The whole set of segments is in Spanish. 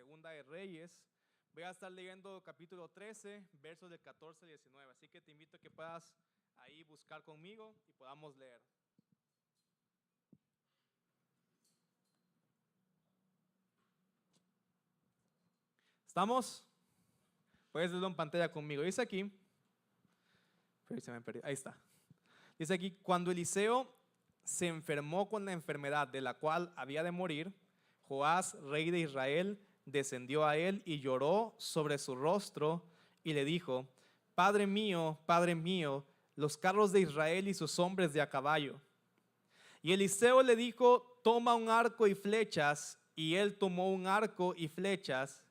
Segunda de Reyes. Voy a estar leyendo capítulo 13, versos del 14 al 19. Así que te invito a que puedas ahí buscar conmigo y podamos leer. ¿Estamos? Puedes leerlo en pantalla conmigo. Dice aquí, ahí está. Dice aquí, cuando Eliseo se enfermó con la enfermedad de la cual había de morir, Joás, rey de Israel, descendió a él y lloró sobre su rostro y le dijo: Padre mío, los carros de Israel y sus hombres de a caballo. Y Eliseo le dijo: toma un arco y flechas. Y él tomó un arco y flechas.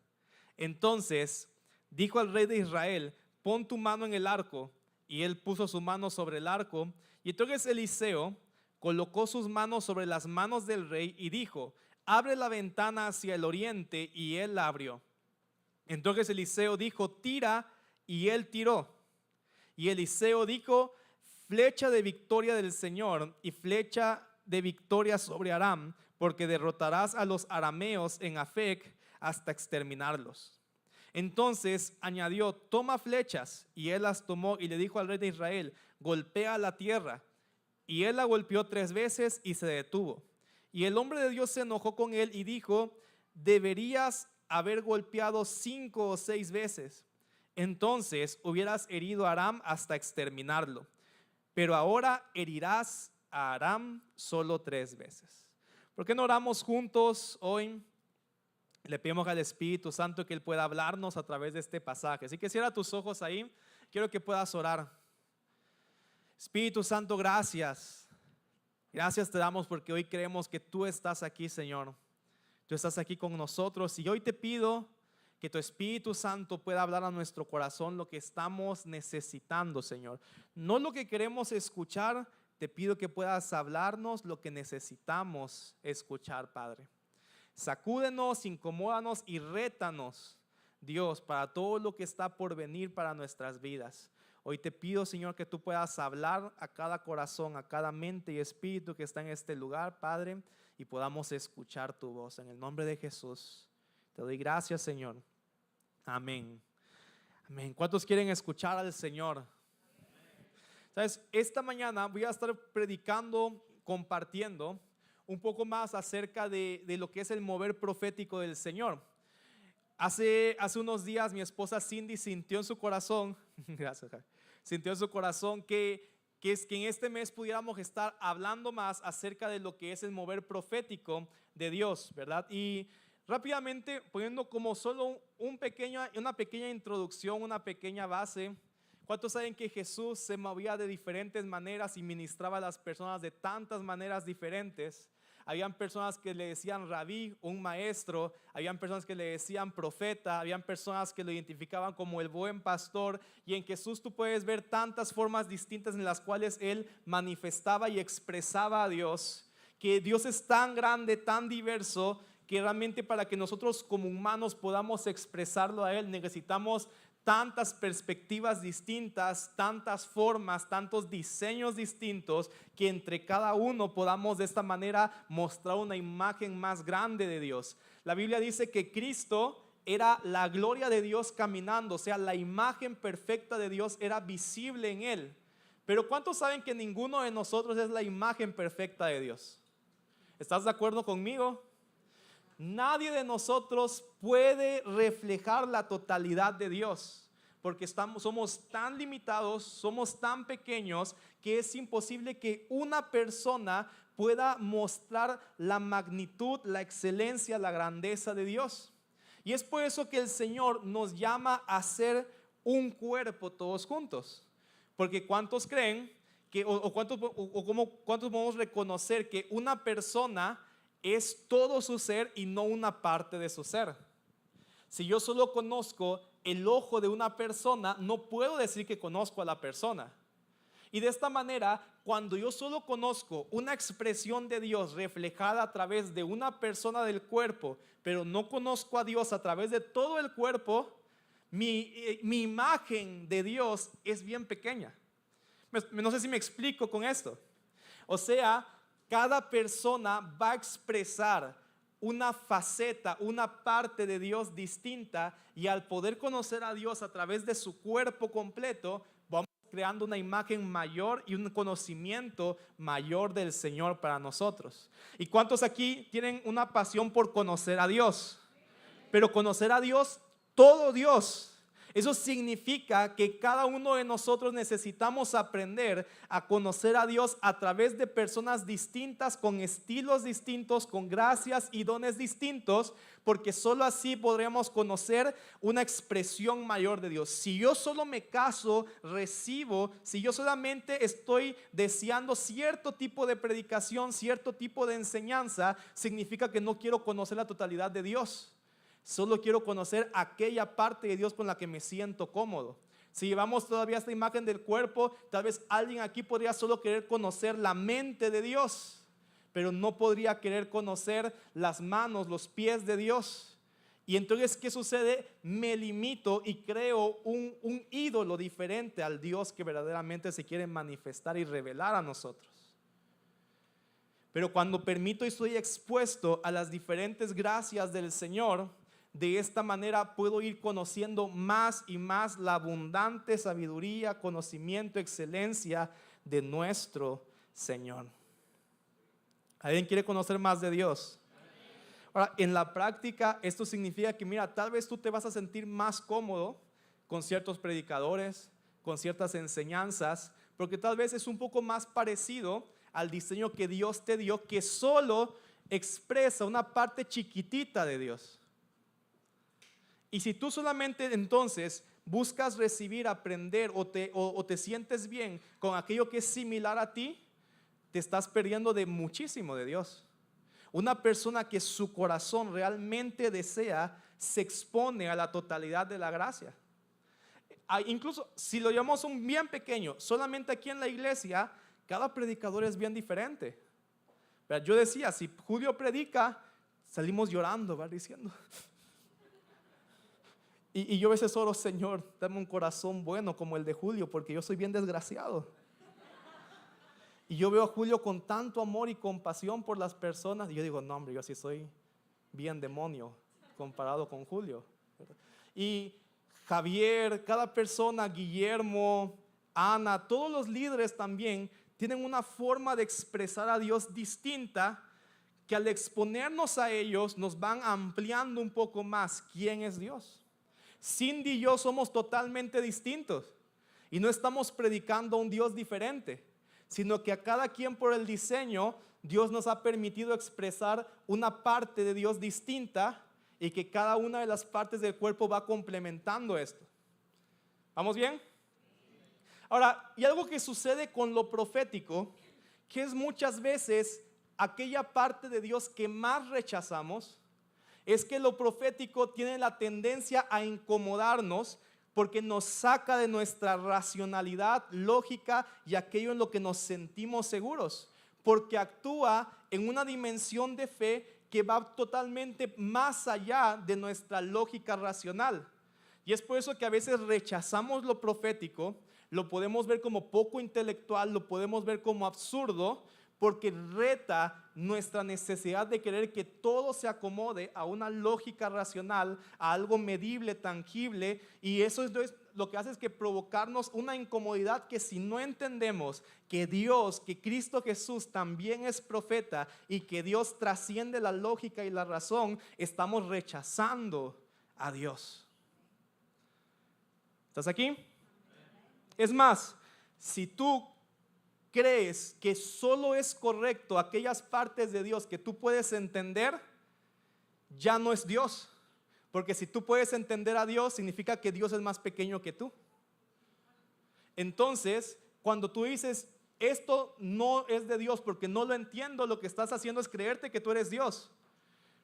Entonces dijo al rey de Israel: pon tu mano en el arco. Y él puso su mano sobre el arco. Y entonces Eliseo colocó sus manos sobre las manos del rey y dijo: abre la ventana hacia el oriente. Y él la abrió. Entonces Eliseo dijo: tira. Y él tiró. Y Eliseo dijo: flecha de victoria del Señor y flecha de victoria sobre Aram, porque derrotarás a los arameos en Afec hasta exterminarlos. Entonces añadió: toma flechas. Y él las tomó y le dijo al rey de Israel: golpea la tierra. Y él la golpeó 3 veces y se detuvo. Y el hombre de Dios se enojó con él y dijo: deberías haber golpeado 5 o 6 veces. Entonces hubieras herido a Aram hasta exterminarlo. Pero ahora herirás a Aram solo 3 veces. ¿Por qué no oramos juntos hoy? Le pedimos al Espíritu Santo que Él pueda hablarnos a través de este pasaje. Así que cierra tus ojos ahí. Quiero que puedas orar. Espíritu Santo, gracias. Gracias te damos porque hoy creemos que tú estás aquí, Señor. Tú estás aquí con nosotros y hoy te pido que tu Espíritu Santo pueda hablar a nuestro corazón lo que estamos necesitando, Señor. No lo que queremos escuchar, te pido que puedas hablarnos lo que necesitamos escuchar, Padre. Sacúdenos, incomódanos y rétanos, Dios, para todo lo que está por venir para nuestras vidas. Hoy te pido, Señor, que tú puedas hablar a cada corazón, a cada mente y espíritu que está en este lugar, Padre, y podamos escuchar tu voz. En el nombre de Jesús, te doy gracias, Señor. Amén. Amén. ¿Cuántos quieren escuchar al Señor? Sabes, esta mañana voy a estar predicando, compartiendo un poco más acerca de lo que es el mover profético del Señor. Hace unos días mi esposa Cindy sintió en su corazón, gracias, sintió en su corazón que en este mes pudiéramos estar hablando más acerca de lo que es el mover profético de Dios, ¿verdad? Y rápidamente poniendo como solo una pequeña introducción, una pequeña base. ¿Cuántos saben que Jesús se movía de diferentes maneras y ministraba a las personas de tantas maneras diferentes? Habían personas que le decían rabí, un maestro. Habían personas que le decían profeta. Habían personas que lo identificaban como el buen pastor. Y en Jesús tú puedes ver tantas formas distintas en las cuales Él manifestaba y expresaba a Dios. Que Dios es tan grande, tan diverso, que realmente para que nosotros como humanos podamos expresarlo a Él necesitamos tantas perspectivas distintas, tantas formas, tantos diseños distintos, que entre cada uno podamos de esta manera mostrar una imagen más grande de Dios. La Biblia dice que Cristo era la gloria de Dios caminando, o sea, la imagen perfecta de Dios era visible en Él. Pero ¿cuántos saben que ninguno de nosotros es la imagen perfecta de Dios? ¿Estás de acuerdo conmigo? Nadie de nosotros puede reflejar la totalidad de Dios, porque somos tan limitados, somos tan pequeños, que es imposible que una persona pueda mostrar la magnitud, la excelencia, la grandeza de Dios. Y es por eso que el Señor nos llama a ser un cuerpo todos juntos. Porque ¿cuántos creen que, cuántos podemos reconocer que una persona es todo su ser y no una parte de su ser? Si yo solo conozco el ojo de una persona, no puedo decir que conozco a la persona. Y de esta manera, cuando yo solo conozco una expresión de Dios reflejada a través de una persona del cuerpo, pero no conozco a Dios a través de todo el cuerpo, mi imagen de Dios es bien pequeña. No sé si me explico con esto. O sea, cada persona va a expresar una faceta, una parte de Dios distinta, y al poder conocer a Dios a través de su cuerpo completo, vamos creando una imagen mayor y un conocimiento mayor del Señor para nosotros. ¿Y cuántos aquí tienen una pasión por conocer a Dios? Pero conocer a Dios, todo Dios. Eso significa que cada uno de nosotros necesitamos aprender a conocer a Dios a través de personas distintas, con estilos distintos, con gracias y dones distintos, porque solo así podremos conocer una expresión mayor de Dios. Si yo solo me caso, recibo, si yo solamente estoy deseando cierto tipo de predicación, cierto tipo de enseñanza, significa que no quiero conocer la totalidad de Dios. Solo quiero conocer aquella parte de Dios con la que me siento cómodo. Si llevamos todavía esta imagen del cuerpo, tal vez alguien aquí podría solo querer conocer la mente de Dios, pero no podría querer conocer las manos, los pies de Dios. Y entonces, ¿qué sucede? Me limito y creo un ídolo diferente al Dios que verdaderamente se quiere manifestar y revelar a nosotros. Pero cuando permito y estoy expuesto a las diferentes gracias del Señor, de esta manera puedo ir conociendo más y más la abundante sabiduría, conocimiento, excelencia de nuestro Señor. ¿Alguien quiere conocer más de Dios? Ahora, en la práctica esto significa que, mira, tal vez tú te vas a sentir más cómodo con ciertos predicadores, con ciertas enseñanzas, porque tal vez es un poco más parecido al diseño que Dios te dio, que solo expresa una parte chiquitita de Dios. Y si tú solamente entonces buscas recibir, aprender o te sientes bien con aquello que es similar a ti, te estás perdiendo de muchísimo de Dios. Una persona que su corazón realmente desea, se expone a la totalidad de la gracia. Incluso si lo llamamos un bien pequeño, solamente aquí en la iglesia, cada predicador es bien diferente. Yo decía, si Julio predica, salimos llorando, ¿verdad? Diciendo. Y yo a veces oro, Señor, dame un corazón bueno como el de Julio, porque yo soy bien desgraciado. Y yo veo a Julio con tanto amor y compasión por las personas, y yo digo, no, hombre, yo sí soy bien demonio comparado con Julio. Y Javier, cada persona, Guillermo, Ana, todos los líderes también tienen una forma de expresar a Dios distinta, que al exponernos a ellos nos van ampliando un poco más quién es Dios. Cindy y yo somos totalmente distintos y no estamos predicando a un Dios diferente, sino que a cada quien por el diseño Dios nos ha permitido expresar una parte de Dios distinta, y que cada una de las partes del cuerpo va complementando esto. ¿Vamos bien? Ahora, y algo que sucede con lo profético, que es muchas veces aquella parte de Dios que más rechazamos, es que lo profético tiene la tendencia a incomodarnos, porque nos saca de nuestra racionalidad, lógica y aquello en lo que nos sentimos seguros, porque actúa en una dimensión de fe que va totalmente más allá de nuestra lógica racional. Y es por eso que a veces rechazamos lo profético, lo podemos ver como poco intelectual, lo podemos ver como absurdo, porque reta nuestra necesidad de querer que todo se acomode a una lógica racional, a algo medible, tangible, y eso es lo que hace es que provocarnos una incomodidad que, si no entendemos que Dios, que Cristo Jesús también es profeta y que Dios trasciende la lógica y la razón, estamos rechazando a Dios. ¿Estás aquí? Es más, si tú crees que solo es correcto aquellas partes de Dios que tú puedes entender, ya no es Dios. Porque si tú puedes entender a Dios, significa que Dios es más pequeño que tú. Entonces, cuando tú dices, esto no es de Dios porque no lo entiendo, lo que estás haciendo es creerte que tú eres Dios.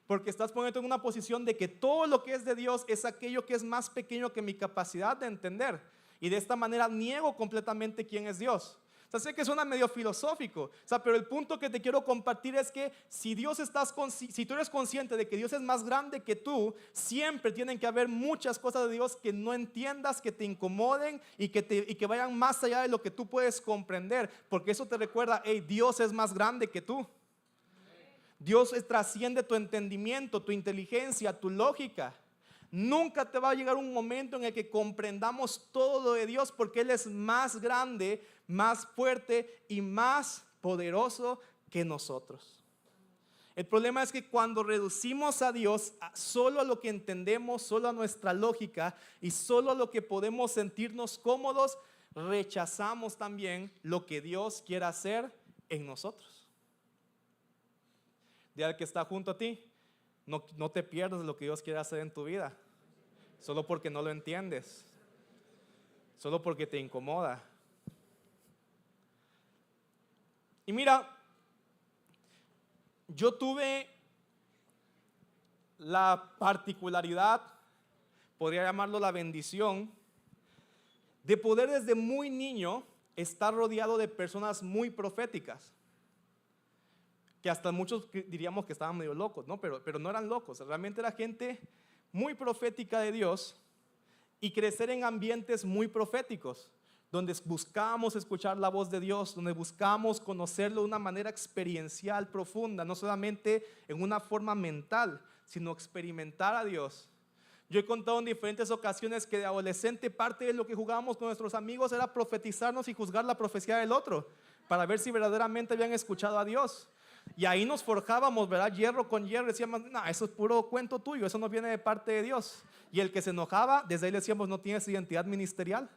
Porque estás poniéndote en una posición de que todo lo que es de Dios es aquello que es más pequeño que mi capacidad de entender. Y de esta manera niego completamente quién es Dios. O sea, sé que suena medio filosófico, pero el punto que te quiero compartir es que si tú eres consciente de que Dios es más grande que tú, siempre tienen que haber muchas cosas de Dios que no entiendas, que te incomoden y que vayan más allá de lo que tú puedes comprender, porque eso te recuerda, hey, Dios es más grande que tú. Dios trasciende tu entendimiento, tu inteligencia, tu lógica. Nunca te va a llegar un momento en el que comprendamos todo lo de Dios, porque Él es más grande, más fuerte y más poderoso que nosotros. El problema es que cuando reducimos a Dios solo a lo que entendemos, solo a nuestra lógica y solo a lo que podemos sentirnos cómodos, rechazamos también lo que Dios quiere hacer en nosotros. Dile al que está junto a ti, no te pierdas lo que Dios quiere hacer en tu vida, solo porque no lo entiendes, solo porque te incomoda. Y mira, yo tuve la particularidad, podría llamarlo la bendición, de poder desde muy niño estar rodeado de personas muy proféticas, que hasta muchos diríamos que estaban medio locos, ¿no? Pero no eran locos, realmente era gente muy profética de Dios, y crecer en ambientes muy proféticos, donde buscábamos escuchar la voz de Dios, donde buscábamos conocerlo de una manera experiencial, profunda, no solamente en una forma mental, sino experimentar a Dios. Yo he contado en diferentes ocasiones que de adolescente parte de lo que jugábamos con nuestros amigos era profetizarnos y juzgar la profecía del otro, para ver si verdaderamente habían escuchado a Dios. Y ahí nos forjábamos, ¿verdad? Hierro con hierro. Decíamos, no, eso es puro cuento tuyo, eso no viene de parte de Dios. Y el que se enojaba, desde ahí le decíamos, no tienes identidad ministerial,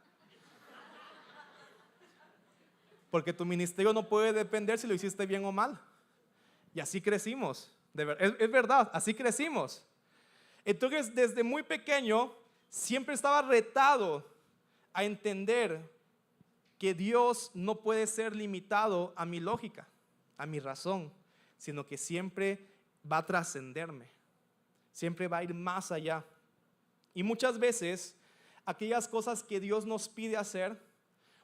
porque tu ministerio no puede depender si lo hiciste bien o mal. Y así crecimos, es verdad, así crecimos. Entonces, desde muy pequeño, siempre estaba retado a entender que Dios no puede ser limitado a mi lógica, a mi razón, sino que siempre va a trascenderme, siempre va a ir más allá. Y muchas veces, aquellas cosas que Dios nos pide hacer,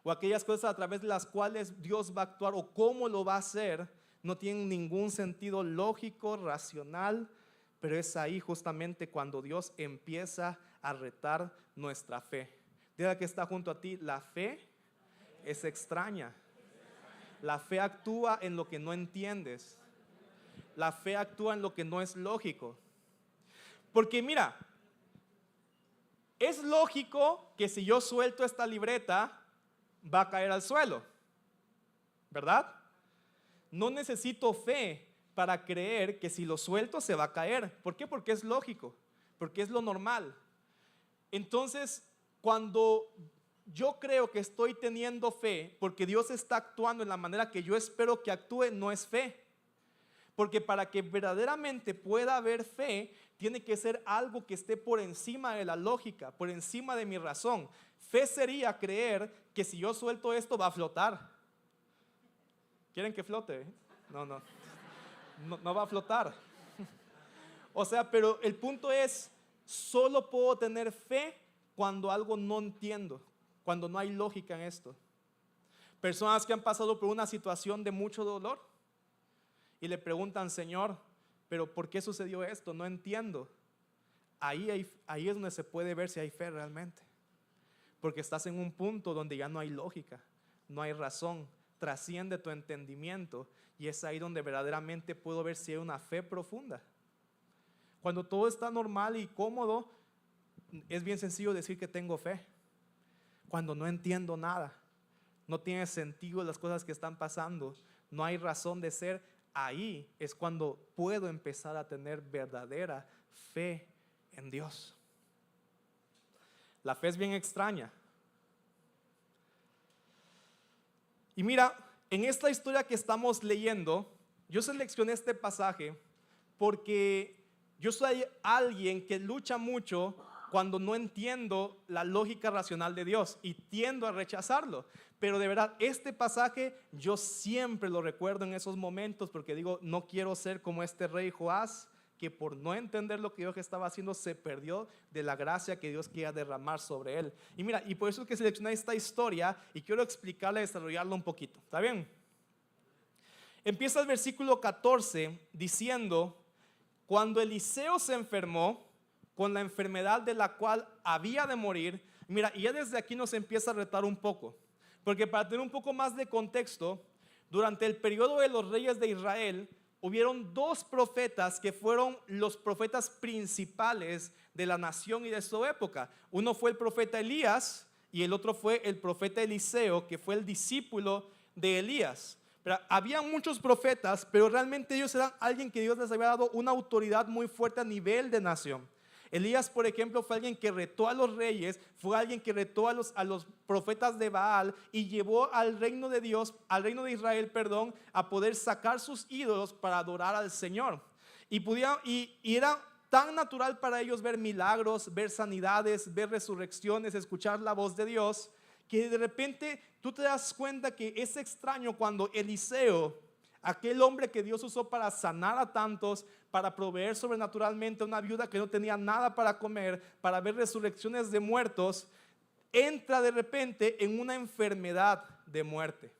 o aquellas cosas a través de las cuales Dios va a actuar o cómo lo va a hacer, no tienen ningún sentido lógico, racional, pero es ahí justamente cuando Dios empieza a retar nuestra fe. Dile al que está junto a ti, la fe es extraña. La fe actúa en lo que no entiendes. La fe actúa en lo que no es lógico. Porque mira, es lógico que si yo suelto esta libreta, va a caer al suelo, ¿verdad? No necesito fe para creer que si lo suelto se va a caer. ¿Por qué? Porque es lógico, porque es lo normal. Entonces, cuando yo creo que estoy teniendo fe, porque Dios está actuando en la manera que yo espero que actúe, no es fe. Porque para que verdaderamente pueda haber fe, tiene que ser algo que esté por encima de la lógica, por encima de mi razón. Fe sería creer que si yo suelto esto va a flotar. ¿Quieren que flote? No va a flotar. O sea, pero el punto es, solo puedo tener fe cuando algo no entiendo, cuando no hay lógica en esto. Personas que han pasado por una situación de mucho dolor y le preguntan, Señor, pero ¿por qué sucedió esto? No entiendo. Ahí es donde se puede ver si hay fe realmente. Porque estás en un punto donde ya no hay lógica, no hay razón, trasciende tu entendimiento, y es ahí donde verdaderamente puedo ver si hay una fe profunda. Cuando todo está normal y cómodo, es bien sencillo decir que tengo fe. Cuando no entiendo nada, no tiene sentido las cosas que están pasando, no hay razón de ser, ahí es cuando puedo empezar a tener verdadera fe en Dios. La fe es bien extraña. Y mira, en esta historia que estamos leyendo, yo seleccioné este pasaje porque yo soy alguien que lucha mucho cuando no entiendo la lógica racional de Dios y tiendo a rechazarlo. Pero de verdad, este pasaje yo siempre lo recuerdo en esos momentos, porque digo, no quiero ser como este rey Joás, que por no entender lo que Dios estaba haciendo se perdió de la gracia que Dios quería derramar sobre él. Y mira, y por eso es que seleccioné esta historia y quiero explicarla y desarrollarla un poquito. ¿Está bien? Empieza el versículo 14 diciendo, cuando Eliseo se enfermó con la enfermedad de la cual había de morir. Mira, y ya desde aquí nos empieza a retar un poco, porque para tener un poco más de contexto, durante el periodo de los reyes de Israel, hubieron dos profetas que fueron los profetas principales de la nación y de su época. Uno fue el profeta Elías y el otro fue el profeta Eliseo, que fue el discípulo de Elías. Pero había muchos profetas, pero realmente ellos eran alguien que Dios les había dado una autoridad muy fuerte a nivel de nación. Elías, por ejemplo, fue alguien que retó a los reyes, fue alguien que retó a los profetas de Baal y llevó al reino de Dios, al reino de Israel, perdón, a poder sacar sus ídolos para adorar al Señor. Y era tan natural para ellos ver milagros, ver sanidades, ver resurrecciones, escuchar la voz de Dios, que de repente tú te das cuenta que es extraño cuando Eliseo, aquel hombre que Dios usó para sanar a tantos, para proveer sobrenaturalmente a una viuda que no tenía nada para comer, para ver resurrecciones de muertos, entra de repente en una enfermedad de muerte.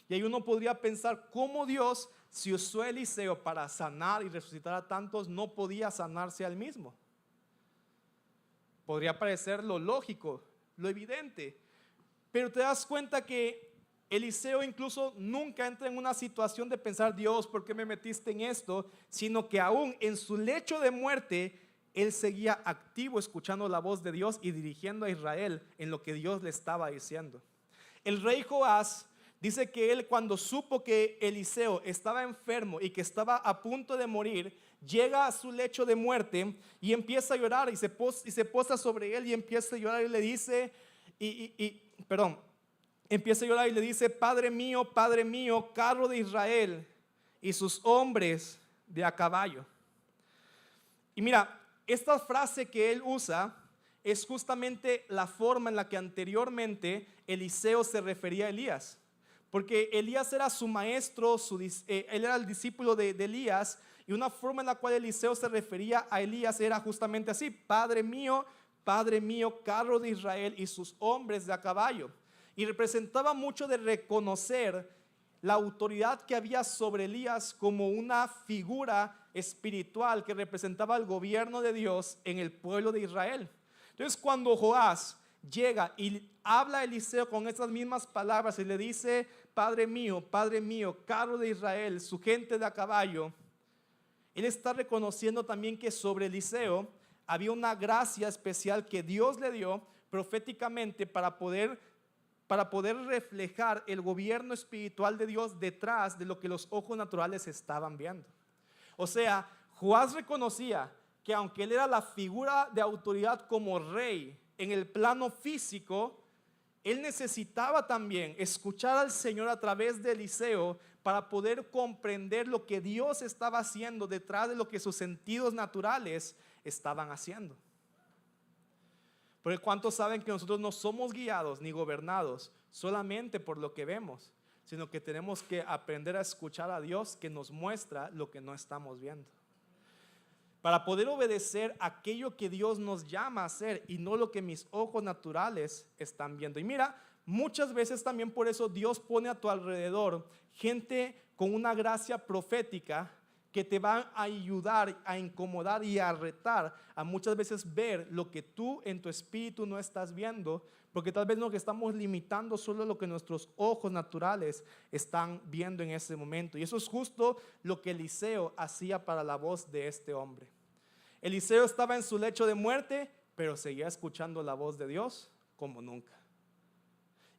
Y ahí uno podría pensar cómo Dios, si usó a Eliseo para sanar y resucitar a tantos, no podía sanarse a él mismo. Podría parecer lo lógico, lo evidente, pero te das cuenta que Eliseo incluso nunca entra en una situación de pensar, Dios, ¿por qué me metiste en esto? Sino que aún en su lecho de muerte, él seguía activo escuchando la voz de Dios y dirigiendo a Israel en lo que Dios le estaba diciendo. El rey Joás dice que él, cuando supo que Eliseo estaba enfermo y que estaba a punto de morir, llega a su lecho de muerte y empieza a llorar y se posa sobre él y empieza a llorar y le dice, empieza a llorar y le dice, Padre mío, carro de Israel y sus hombres de a caballo. Y mira, esta frase que él usa es justamente la forma en la que anteriormente Eliseo se refería a Elías. Porque Elías era su maestro, él era el discípulo de Elías, y una forma en la cual Eliseo se refería a Elías era justamente así, Padre mío, carro de Israel y sus hombres de a caballo. Y representaba mucho de reconocer la autoridad que había sobre Elías como una figura espiritual que representaba el gobierno de Dios en el pueblo de Israel. Entonces, cuando Joás llega y habla a Eliseo con estas mismas palabras y le dice, Padre mío, carro de Israel, su gente de a caballo, él está reconociendo también que sobre Eliseo había una gracia especial que Dios le dio proféticamente para poder reflejar el gobierno espiritual de Dios detrás de lo que los ojos naturales estaban viendo. O sea, Joás reconocía que aunque él era la figura de autoridad como rey en el plano físico, él necesitaba también escuchar al Señor a través de Eliseo para poder comprender lo que Dios estaba haciendo detrás de lo que sus sentidos naturales estaban haciendo. Porque ¿cuántos saben que nosotros no somos guiados ni gobernados solamente por lo que vemos, sino que tenemos que aprender a escuchar a Dios que nos muestra lo que no estamos viendo? Para poder obedecer aquello que Dios nos llama a hacer y no lo que mis ojos naturales están viendo. Y mira, muchas veces también por eso Dios pone a tu alrededor gente con una gracia profética que te van a ayudar, a incomodar y a retar a muchas veces ver lo que tú en tu espíritu no estás viendo, porque tal vez lo que estamos limitando solo lo que nuestros ojos naturales están viendo en ese momento. Y eso es justo lo que Eliseo hacía para la voz de este hombre. Eliseo estaba en su lecho de muerte, pero seguía escuchando la voz de Dios como nunca.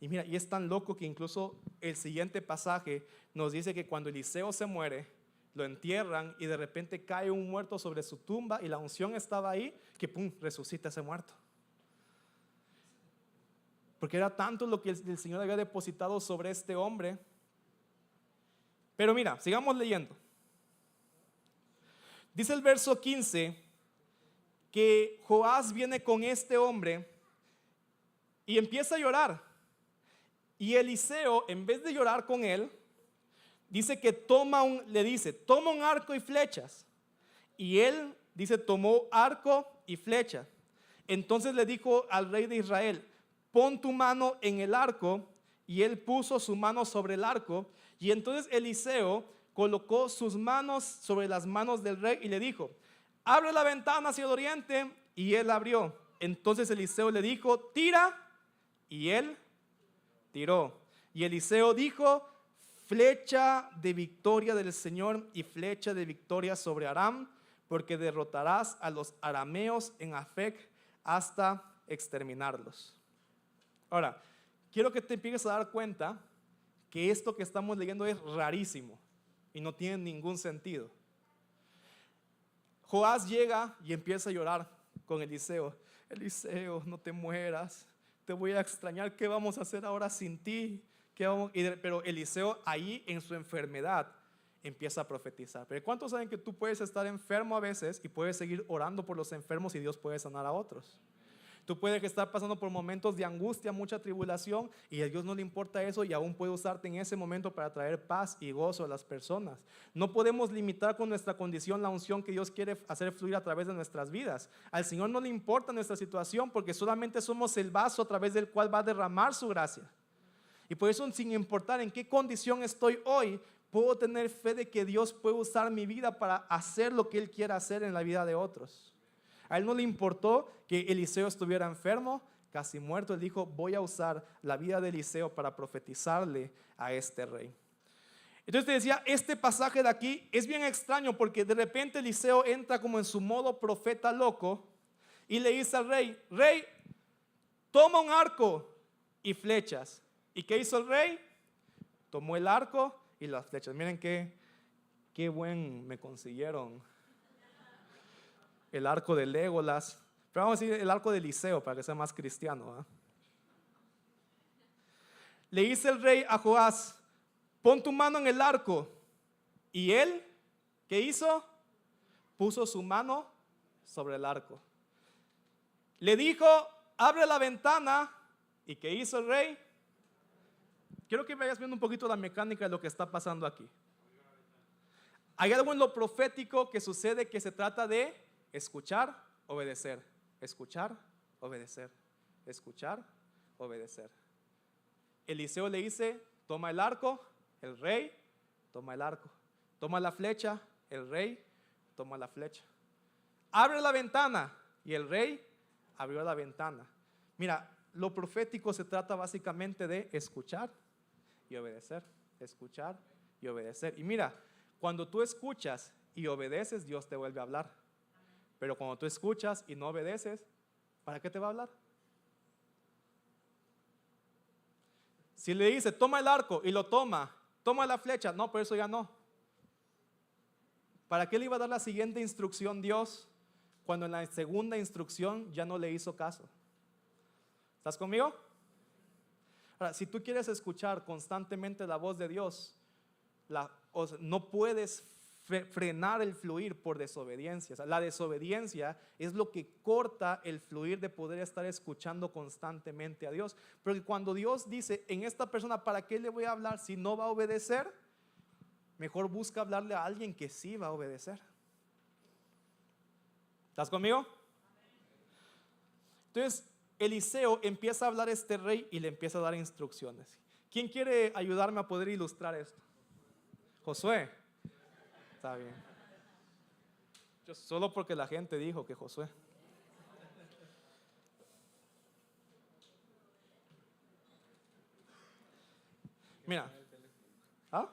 Y mira, y es tan loco que incluso el siguiente pasaje nos dice que cuando Eliseo se muere, lo entierran y de repente cae un muerto sobre su tumba y la unción estaba ahí que pum, resucita ese muerto. Porque era tanto lo que el Señor había depositado sobre este hombre. Pero mira, sigamos leyendo. Dice el verso 15 que Joás viene con este hombre y empieza a llorar. Y Eliseo, en vez de llorar con él, dice que toma un arco y flechas. Y él, dice, tomó arco y flecha. Entonces le dijo al rey de Israel, pon tu mano en el arco. Y él puso su mano sobre el arco. Y entonces Eliseo colocó sus manos sobre las manos del rey y le dijo, abre la ventana hacia el oriente. Y él abrió. Entonces Eliseo le dijo, tira. Y él tiró. Y Eliseo dijo, flecha de victoria del Señor y flecha de victoria sobre Aram, porque derrotarás a los arameos en Afec hasta exterminarlos. Ahora, quiero que te empieces a dar cuenta que esto que estamos leyendo es rarísimo y no tiene ningún sentido. Joás llega y empieza a llorar con Eliseo. Eliseo, no te mueras, te voy a extrañar, ¿qué vamos a hacer ahora sin ti? Pero Eliseo ahí en su enfermedad empieza a profetizar. Pero ¿cuántos saben que tú puedes estar enfermo a veces y puedes seguir orando por los enfermos y Dios puede sanar a otros? Tú puedes estar pasando por momentos de angustia, mucha tribulación, y a Dios no le importa eso y aún puede usarte en ese momento para traer paz y gozo a las personas. No podemos limitar con nuestra condición la unción que Dios quiere hacer fluir a través de nuestras vidas. Al Señor no le importa nuestra situación porque solamente somos el vaso a través del cual va a derramar su gracia. Y por eso, sin importar en qué condición estoy hoy, puedo tener fe de que Dios puede usar mi vida para hacer lo que Él quiera hacer en la vida de otros. A Él no le importó que Eliseo estuviera enfermo, casi muerto. Él dijo, voy a usar la vida de Eliseo para profetizarle a este rey. Entonces te decía, este pasaje de aquí es bien extraño porque de repente Eliseo entra como en su modo profeta loco y le dice al rey, rey, toma un arco y flechas. ¿Y qué hizo el rey? Tomó el arco y las flechas. Miren qué buen me consiguieron el arco de Legolas, pero vamos a decir el arco de Eliseo para que sea más cristiano, ¿eh? Le dice el rey a Joás, pon tu mano en el arco. Y él, ¿qué hizo? Puso su mano sobre el arco. Le dijo, abre la ventana. ¿Y qué hizo el rey? Quiero que vayas viendo un poquito la mecánica de lo que está pasando aquí. Hay algo en lo profético que sucede que se trata de escuchar, obedecer, escuchar, obedecer, escuchar, obedecer. Eliseo le dice, toma el arco, el rey toma el arco, toma la flecha, el rey toma la flecha. Abre la ventana y el rey abrió la ventana. Mira, lo profético se trata básicamente de escuchar y obedecer, escuchar y obedecer. Y mira, cuando tú escuchas y obedeces, Dios te vuelve a hablar. Pero cuando tú escuchas y no obedeces, ¿para qué te va a hablar? Si le dice, toma el arco y lo toma la flecha, no, pero eso ya no. ¿Para qué le iba a dar la siguiente instrucción Dios cuando en la segunda instrucción ya no le hizo caso? ¿Estás conmigo? Ahora, si tú quieres escuchar constantemente la voz de Dios, no puedes frenar el fluir por desobediencia. O sea, la desobediencia es lo que corta el fluir de poder estar escuchando constantemente a Dios. Pero cuando Dios dice, en esta persona, ¿para qué le voy a hablar si no va a obedecer? Mejor busca hablarle a alguien que sí va a obedecer. ¿Estás conmigo? Entonces, Eliseo empieza a hablar a este rey y le empieza a dar instrucciones. ¿Quién quiere ayudarme a poder ilustrar esto? Josué. Está bien. Yo solo porque la gente dijo que Josué. Mira. ¿Ah?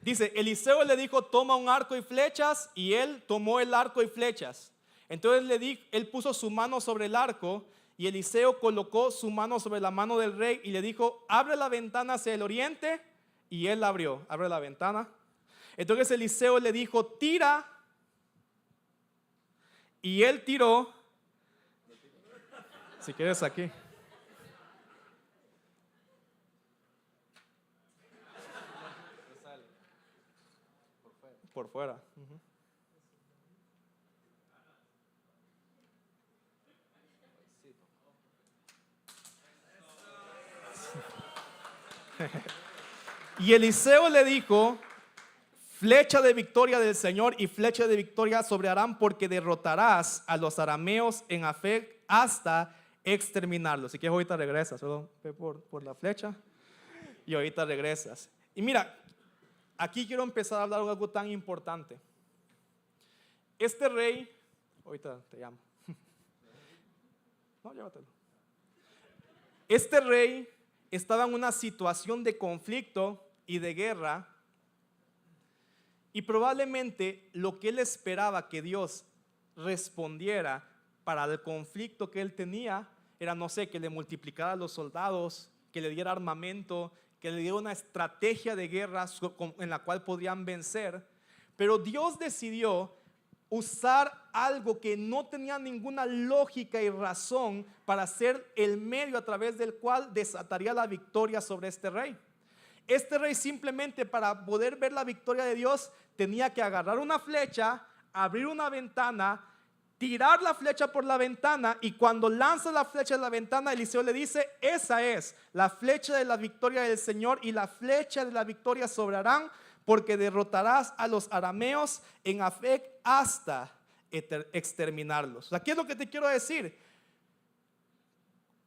Dice, Eliseo le dijo, toma un arco y flechas, y él tomó el arco y flechas. Entonces él puso su mano sobre el arco, y Eliseo colocó su mano sobre la mano del rey y le dijo, abre la ventana hacia el oriente, y él abre la ventana. Entonces Eliseo le dijo, tira, y él tiró. Si quieres aquí. Por fuera. Uh-huh. Y Eliseo le dijo, flecha de victoria del Señor y flecha de victoria sobre Aram, porque derrotarás a los arameos en Afec hasta exterminarlos. Si quieres ahorita regresas, solo ve por la flecha y ahorita regresas. Y mira, aquí quiero empezar a hablar de algo tan importante. Este rey, ahorita te llamo. No, llévatelo. Este rey estaba en una situación de conflicto y de guerra, y probablemente lo que él esperaba que Dios respondiera para el conflicto que él tenía era, no sé, que le multiplicara a los soldados, que le diera armamento, que le diera una estrategia de guerra en la cual podrían vencer. Pero Dios decidió usar algo que no tenía ninguna lógica y razón para ser el medio a través del cual desataría la victoria sobre este rey. Este rey simplemente, para poder ver la victoria de Dios, tenía que agarrar una flecha, abrir una ventana, tirar la flecha por la ventana, y cuando lanza la flecha de la ventana, Eliseo le dice: esa es la flecha de la victoria del Señor y la flecha de la victoria sobre Aram, porque derrotarás a los arameos en Afec hasta exterminarlos. O sea, ¿qué es lo que te quiero decir?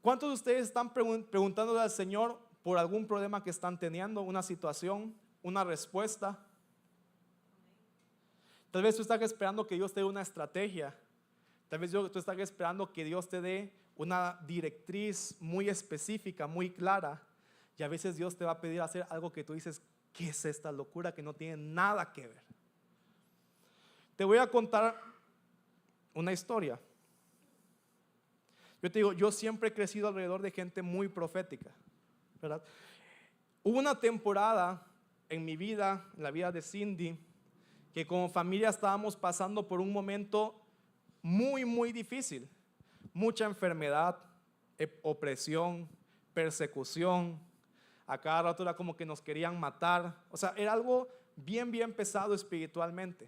¿Cuántos de ustedes están preguntándole al Señor por algún problema que están teniendo, una situación, una respuesta? Tal vez tú estás esperando que Dios te dé una estrategia. Tal vez tú estás esperando que Dios te dé una directriz muy específica, muy clara. Y a veces Dios te va a pedir hacer algo que tú dices: ¿qué es esta locura que no tiene nada que ver? Te voy a contar una historia. Yo te digo, yo siempre he crecido alrededor de gente muy profética, ¿verdad? Hubo una temporada en mi vida, en la vida de Cindy, que como familia estábamos pasando por un momento muy, muy difícil. Mucha enfermedad, opresión, persecución. A cada rato era como que nos querían matar. O sea, era algo bien, bien pesado espiritualmente.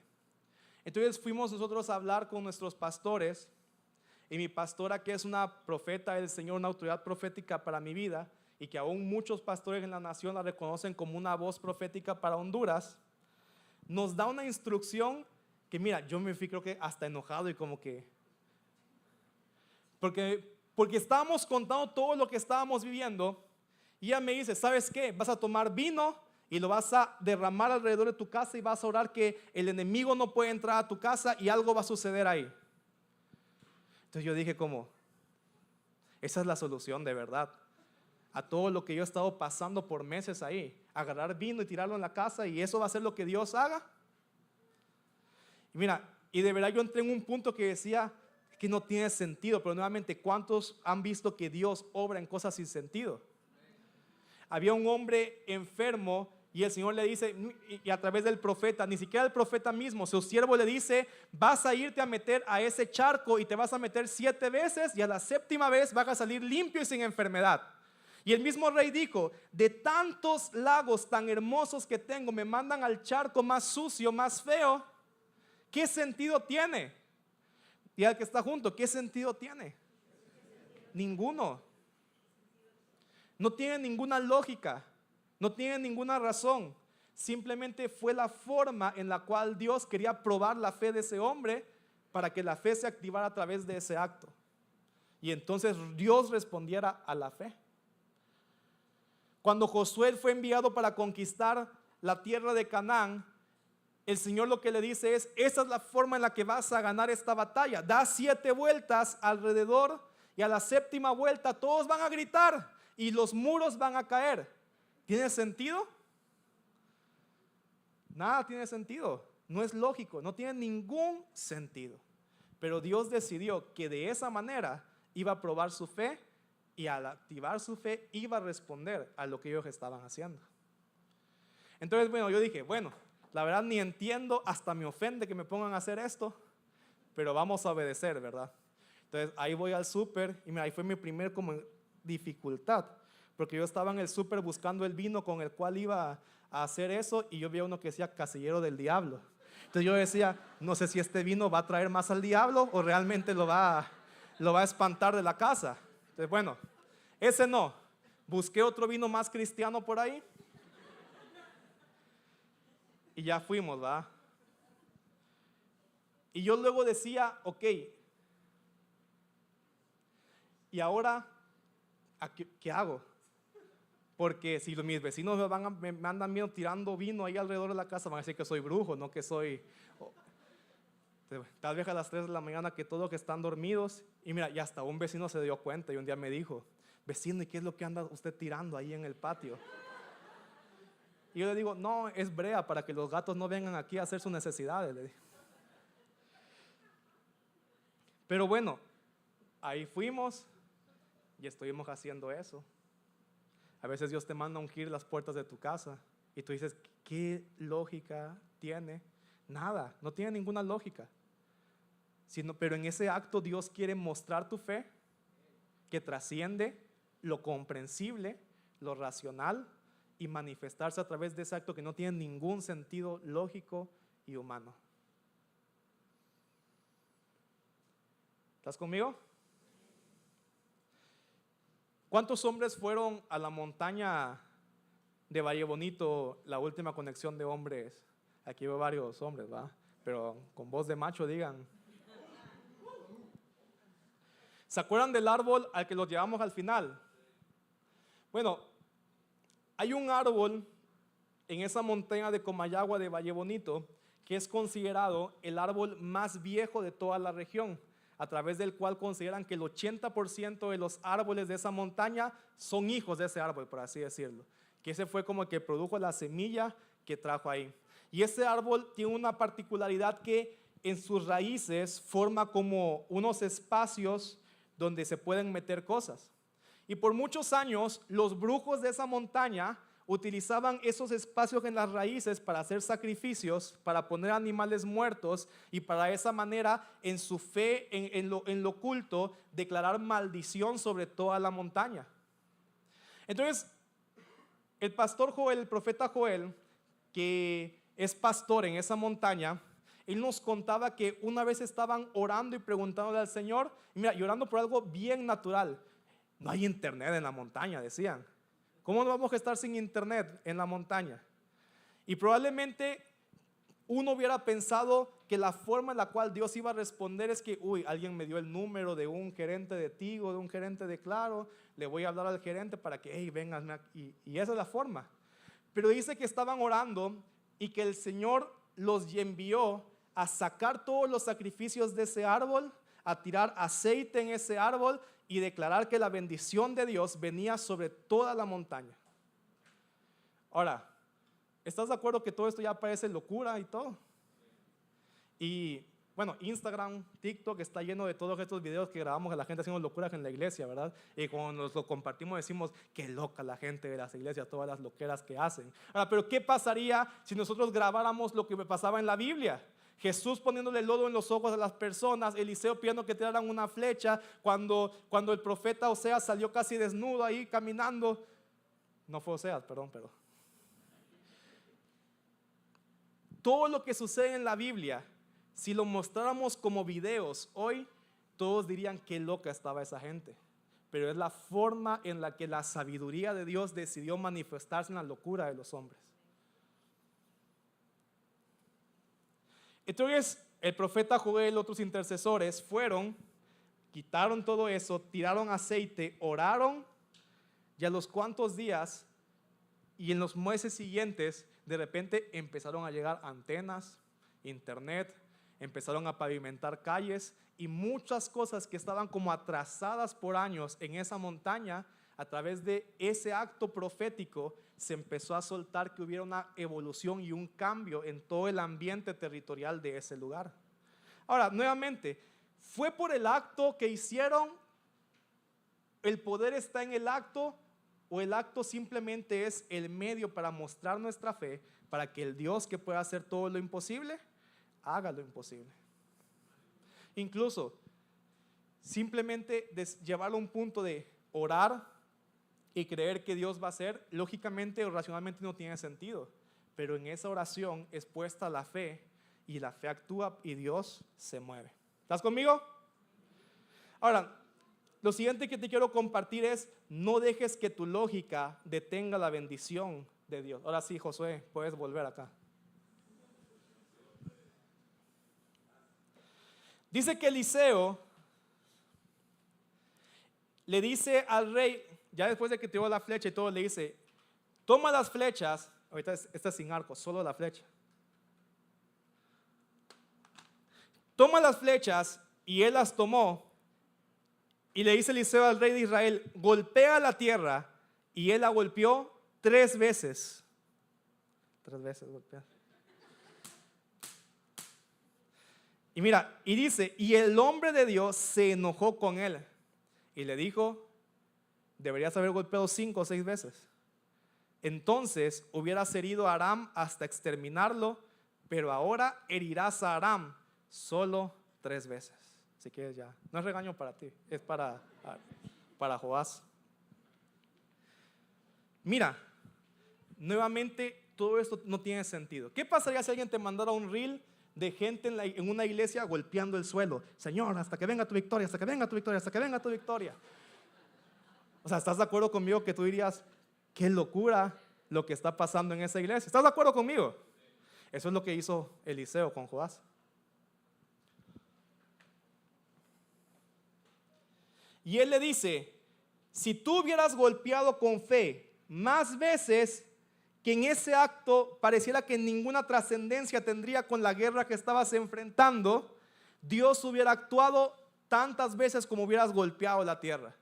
Entonces fuimos nosotros a hablar con nuestros pastores, y mi pastora, que es una profeta del Señor, una autoridad profética para mi vida, y que aún muchos pastores en la nación la reconocen como una voz profética para Honduras, nos da una instrucción que, mira, yo me fui, creo que hasta enojado, y como que porque estábamos contando todo lo que estábamos viviendo, y ella me dice: ¿sabes qué? Vas a tomar vino y lo vas a derramar alrededor de tu casa, y vas a orar que el enemigo no puede entrar a tu casa, y algo va a suceder ahí. Entonces yo dije, como, esa es la solución de verdad a todo lo que yo he estado pasando por meses ahí: agarrar vino y tirarlo en la casa, y eso va a ser lo que Dios haga. Y mira, y de verdad yo entré en un punto que decía que no tiene sentido, pero nuevamente, ¿cuántos han visto que Dios obra en cosas sin sentido? Había un hombre enfermo, y el Señor le dice, y a través del profeta, ni siquiera el profeta mismo, su siervo le dice: vas a irte a meter a ese charco, y te vas a meter 7 veces, y a la 7ª vez vas a salir limpio y sin enfermedad. Y el mismo rey dijo: de tantos lagos tan hermosos que tengo, me mandan al charco más sucio, más feo. ¿Qué sentido tiene? Y al que está junto, ¿qué sentido tiene? Ninguno. No tiene ninguna lógica, no tiene ninguna razón. Simplemente fue la forma en la cual Dios quería probar la fe de ese hombre, para que la fe se activara a través de ese acto, y entonces Dios respondiera a la fe. Cuando Josué fue enviado para conquistar la tierra de Canaán, el Señor lo que le dice es: esa es la forma en la que vas a ganar esta batalla. Da 7 vueltas alrededor, y a la 7ª vuelta todos van a gritar y los muros van a caer. ¿Tiene sentido? Nada tiene sentido. No es lógico, no tiene ningún sentido. Pero Dios decidió que de esa manera iba a probar su fe, y al activar su fe iba a responder a lo que ellos estaban haciendo. Entonces, bueno, yo dije, bueno, la verdad ni entiendo, hasta me ofende que me pongan a hacer esto, pero vamos a obedecer, ¿verdad? Entonces ahí voy al súper, y mira, ahí fue mi primer como dificultad, porque yo estaba en el súper buscando el vino con el cual iba a hacer eso, y yo vi uno que decía Casillero del Diablo. Entonces yo decía, no sé si este vino va a traer más al diablo o realmente lo va a espantar de la casa. Entonces, bueno, ese no. Busqué otro vino más cristiano por ahí, y ya fuimos, ¿verdad? Y yo luego decía, ok, ¿y ahora qué hago? Porque si mis vecinos me andan viendo tirando vino ahí alrededor de la casa, van a decir que soy brujo, no que soy... Tal vez a las 3 de la mañana que todos que están dormidos. Y mira, y hasta un vecino se dio cuenta, y un día me dijo: vecino, ¿y qué es lo que anda usted tirando ahí en el patio? Y yo le digo, no, es brea para que los gatos no vengan aquí a hacer sus necesidades, le digo. Pero bueno, ahí fuimos y estuvimos haciendo eso. A veces Dios te manda a ungir las puertas de tu casa y tú dices, ¿qué lógica tiene? Nada, no tiene ninguna lógica. Pero en ese acto Dios quiere mostrar tu fe que trasciende lo comprensible, lo racional, y manifestarse a través de ese acto que no tiene ningún sentido lógico y humano. ¿Estás conmigo? ¿Cuántos hombres fueron a la montaña de Valle Bonito, la última conexión de hombres? Aquí veo varios hombres, ¿va? Pero con voz de macho digan. ¿Se acuerdan del árbol al que los llevamos al final? Bueno, hay un árbol en esa montaña de Comayagua de Valle Bonito que es considerado el árbol más viejo de toda la región, a través del cual consideran que el 80% de los árboles de esa montaña son hijos de ese árbol, por así decirlo. Que ese fue como el que produjo la semilla que trajo ahí. Y ese árbol tiene una particularidad que en sus raíces forma como unos espacios donde se pueden meter cosas. Y por muchos años los brujos de esa montaña utilizaban esos espacios en las raíces para hacer sacrificios, para poner animales muertos y para de esa manera en su fe, en lo oculto, declarar maldición sobre toda la montaña. Entonces, el pastor Joel, el profeta Joel, que es pastor en esa montaña, él nos contaba que una vez estaban orando y preguntándole al Señor, y mira, y orando por algo bien natural. No hay internet en la montaña, decían. ¿Cómo no vamos a estar sin internet en la montaña? Y probablemente uno hubiera pensado que la forma en la cual Dios iba a responder es que, alguien me dio el número de un gerente de Tigo, de un gerente de Claro, le voy a hablar al gerente para que, vengan, y esa es la forma. Pero dice que estaban orando y que el Señor los envió a sacar todos los sacrificios de ese árbol, a tirar aceite en ese árbol y declarar que la bendición de Dios venía sobre toda la montaña. Ahora, ¿estás de acuerdo que todo esto ya parece locura y todo? Y bueno, Instagram, TikTok está lleno de todos estos videos que grabamos de la gente haciendo locuras en la iglesia, ¿verdad? Y cuando nos lo compartimos decimos, qué loca la gente de las iglesias, todas las loqueras que hacen. Ahora, pero ¿qué pasaría si nosotros grabáramos lo que pasaba en la Biblia? Jesús poniéndole lodo en los ojos de las personas, Eliseo pidiendo que tiraran una flecha, cuando el profeta Oseas salió casi desnudo ahí caminando. No fue Oseas, perdón, pero todo lo que sucede en la Biblia, si lo mostráramos como videos hoy, todos dirían qué loca estaba esa gente. Pero es la forma en la que la sabiduría de Dios decidió manifestarse en la locura de los hombres. Entonces el profeta Joel y otros intercesores fueron, quitaron todo eso, tiraron aceite, oraron, y a los cuantos días y en los meses siguientes de repente empezaron a llegar antenas, internet, empezaron a pavimentar calles y muchas cosas que estaban como atrasadas por años en esa montaña. A través de ese acto profético se empezó a soltar que hubiera una evolución y un cambio en todo el ambiente territorial de ese lugar. Ahora, nuevamente, ¿fue por el acto que hicieron? ¿El poder está en el acto? ¿O el acto simplemente es el medio para mostrar nuestra fe, para que el Dios que puede hacer todo lo imposible, haga lo imposible? Incluso, simplemente llevarlo a un punto de orar y creer que Dios va a hacer, lógicamente o racionalmente no tiene sentido, pero en esa oración es puesta la fe y la fe actúa y Dios se mueve. ¿Estás conmigo? Ahora, lo siguiente que te quiero compartir es: no dejes que tu lógica detenga la bendición de Dios. Ahora sí, Josué, puedes volver acá. Dice que Eliseo le dice al rey, ya después de que tiró la flecha y todo, le dice: toma las flechas. Ahorita esta es sin arco, solo la flecha. Toma las flechas, y él las tomó Y le dice Eliseo al rey de Israel, golpea la tierra. Y él la golpeó 3 veces. 3 veces golpear. Y mira, y dice, y el hombre de Dios se enojó con él. Y le dijo, deberías haber golpeado 5 o 6 veces. Entonces hubieras herido a Aram hasta exterminarlo, pero ahora herirás a Aram solo 3 veces. Si quieres ya, no es regaño para ti, es para Joás. Mira, nuevamente todo esto no tiene sentido. ¿Qué pasaría si alguien te mandara un reel de gente en una iglesia golpeando el suelo? Señor, hasta que venga tu victoria, hasta que venga tu victoria, hasta que venga tu victoria. O sea, ¿estás de acuerdo conmigo que tú dirías, qué locura lo que está pasando en esa iglesia? ¿Estás de acuerdo conmigo? Eso es lo que hizo Eliseo con Joás. Y él le dice, si tú hubieras golpeado con fe más veces, que en ese acto pareciera que ninguna trascendencia tendría con la guerra que estabas enfrentando, Dios hubiera actuado tantas veces como hubieras golpeado la tierra.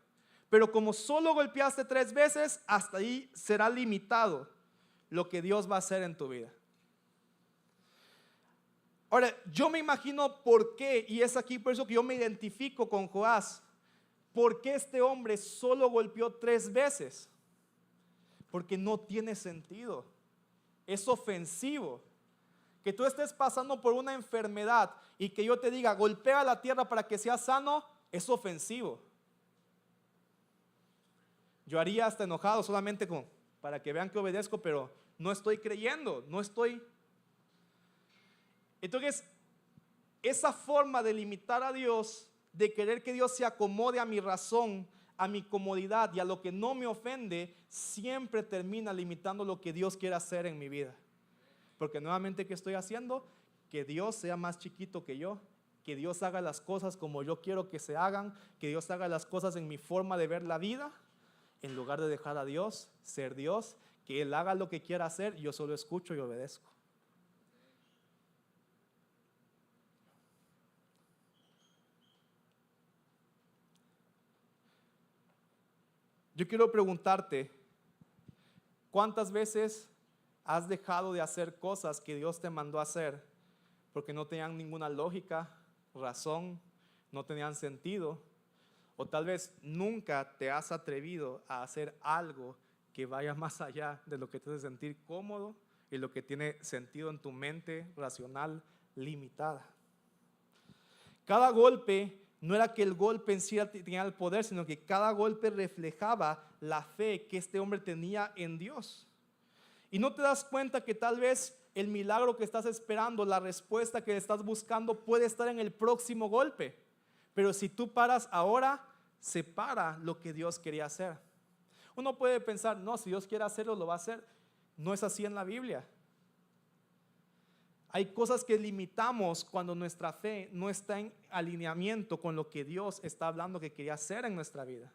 Pero como solo golpeaste 3 veces, hasta ahí será limitado lo que Dios va a hacer en tu vida. Ahora, yo me imagino por qué, y es aquí por eso que yo me identifico con Joás. ¿Por qué este hombre solo golpeó 3 veces? Porque no tiene sentido. Es ofensivo. Que tú estés pasando por una enfermedad y que yo te diga, golpea la tierra para que seas sano, es ofensivo. Yo haría hasta enojado solamente para que vean que obedezco, pero no estoy creyendo, no estoy. Entonces, esa forma de limitar a Dios, de querer que Dios se acomode a mi razón, a mi comodidad y a lo que no me ofende, siempre termina limitando lo que Dios quiere hacer en mi vida. Porque nuevamente, ¿qué estoy haciendo? Que Dios sea más chiquito que yo, que Dios haga las cosas como yo quiero que se hagan, que Dios haga las cosas en mi forma de ver la vida, en lugar de dejar a Dios ser Dios, que Él haga lo que quiera hacer, yo solo escucho y obedezco. Yo quiero preguntarte, ¿cuántas veces has dejado de hacer cosas que Dios te mandó a hacer porque no tenían ninguna lógica, razón, no tenían sentido? O tal vez nunca te has atrevido a hacer algo que vaya más allá de lo que te hace sentir cómodo y lo que tiene sentido en tu mente racional limitada. Cada golpe no era que el golpe en sí tenía el poder, sino que cada golpe reflejaba la fe que este hombre tenía en Dios. Y no te das cuenta que tal vez el milagro que estás esperando, la respuesta que estás buscando puede estar en el próximo golpe. Pero si tú paras ahora, se para lo que Dios quería hacer. Uno puede pensar, no, si Dios quiere hacerlo, lo va a hacer. No es así en la Biblia. Hay cosas que limitamos cuando nuestra fe no está en alineamiento con lo que Dios está hablando que quería hacer en nuestra vida.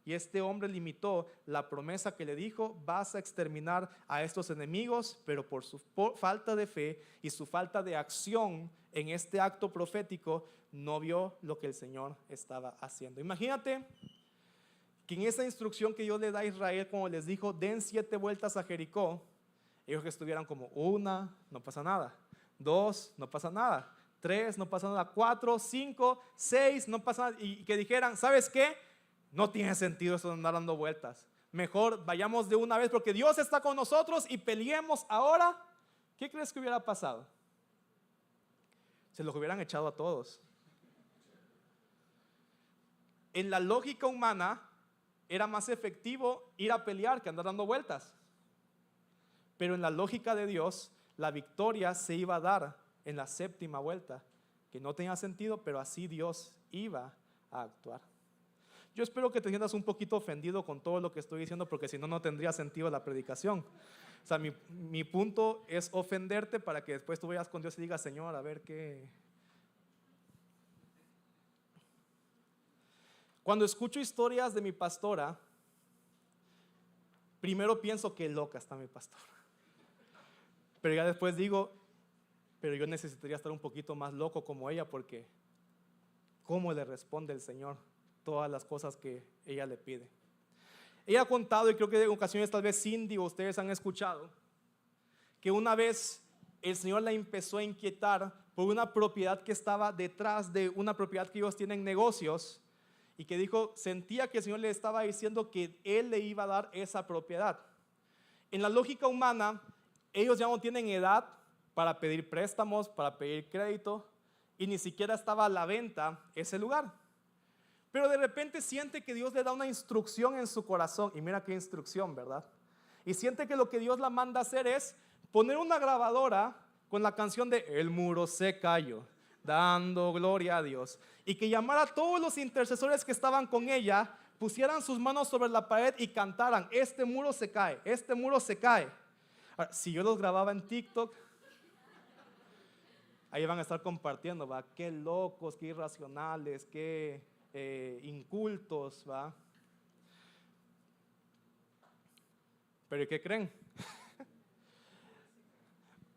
Y este hombre limitó la promesa que le dijo, vas a exterminar a estos enemigos, pero por su falta de fe y su falta de acción en este acto profético, no vio lo que el Señor estaba haciendo. Imagínate que en esa instrucción que Dios le da a Israel, como les dijo, den 7 vueltas a Jericó, ellos que estuvieran como 1, no pasa nada, 2, no pasa nada, 3, no pasa nada, 4, 5, 6, no pasa nada, y que dijeran, ¿sabes qué? No tiene sentido eso de andar dando vueltas. Mejor vayamos de una vez porque Dios está con nosotros y peleemos ahora. ¿Qué crees que hubiera pasado? Se los hubieran echado a todos. En la lógica humana era más efectivo ir a pelear que andar dando vueltas. Pero en la lógica de Dios, la victoria se iba a dar en la 7ª vuelta, que no tenía sentido, pero así Dios iba a actuar. Yo espero que te sientas un poquito ofendido con todo lo que estoy diciendo, porque si no, no tendría sentido la predicación. O sea, mi punto es ofenderte para que después tú vayas con Dios y digas, Señor, a ver qué. Cuando escucho historias de mi pastora, primero pienso que loca está mi pastora. Pero ya después digo, pero yo necesitaría estar un poquito más loco como ella, porque ¿cómo le responde el Señor todas las cosas que ella le pide. Ella ha contado, y creo que en ocasiones tal vez Cindy o ustedes han escuchado, que una vez el Señor la empezó a inquietar por una propiedad que estaba detrás de una propiedad que ellos tienen negocios, y que dijo, sentía que el Señor le estaba diciendo que Él le iba a dar esa propiedad. En la lógica humana, ellos ya no tienen edad para pedir préstamos, para pedir crédito, y ni siquiera estaba a la venta ese lugar. Pero de repente siente que Dios le da una instrucción en su corazón, y mira qué instrucción, ¿verdad? Y siente que lo que Dios la manda a hacer es poner una grabadora con la canción de El muro se cayó, dando gloria a Dios, y que llamara a todos los intercesores que estaban con ella, pusieran sus manos sobre la pared y cantaran, este muro se cae, este muro se cae. Ahora, si yo los grababa en TikTok, ahí van a estar compartiendo, ¿va? Qué locos, qué irracionales, qué incultos, ¿va? Pero ¿qué creen?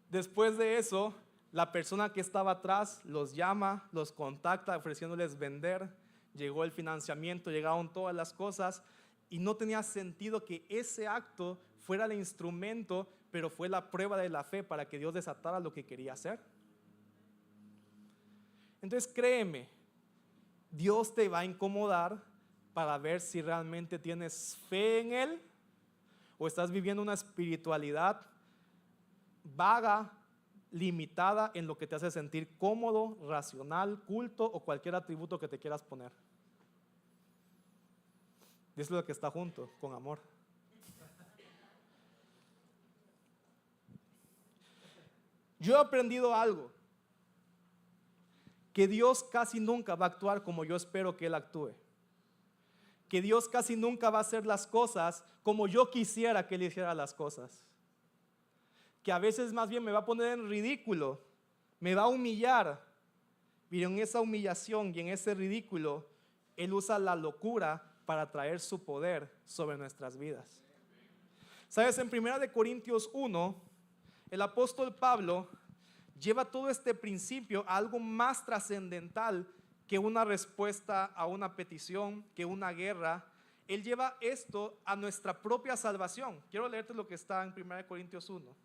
Después de eso, la persona que estaba atrás los llama, los contacta ofreciéndoles vender, llegó el financiamiento, llegaron todas las cosas y no tenía sentido que ese acto fuera el instrumento, pero fue la prueba de la fe para que Dios desatara lo que quería hacer. Entonces créeme, Dios te va a incomodar para ver si realmente tienes fe en Él o estás viviendo una espiritualidad vaga, limitada en lo que te hace sentir cómodo, racional, culto o cualquier atributo que te quieras poner. Es lo que está junto, con amor. Yo he aprendido algo, que Dios casi nunca va a actuar como yo espero que Él actúe. Que Dios casi nunca va a hacer las cosas como yo quisiera que Él hiciera las cosas. Que a veces más bien me va a poner en ridículo, me va a humillar. Y en esa humillación y en ese ridículo, Él usa la locura para traer su poder sobre nuestras vidas. ¿Sabes? En 1 Corintios 1, el apóstol Pablo lleva todo este principio a algo más trascendental que una respuesta a una petición, que una guerra. Él lleva esto a nuestra propia salvación. Quiero leerte lo que está en 1 Corintios 1.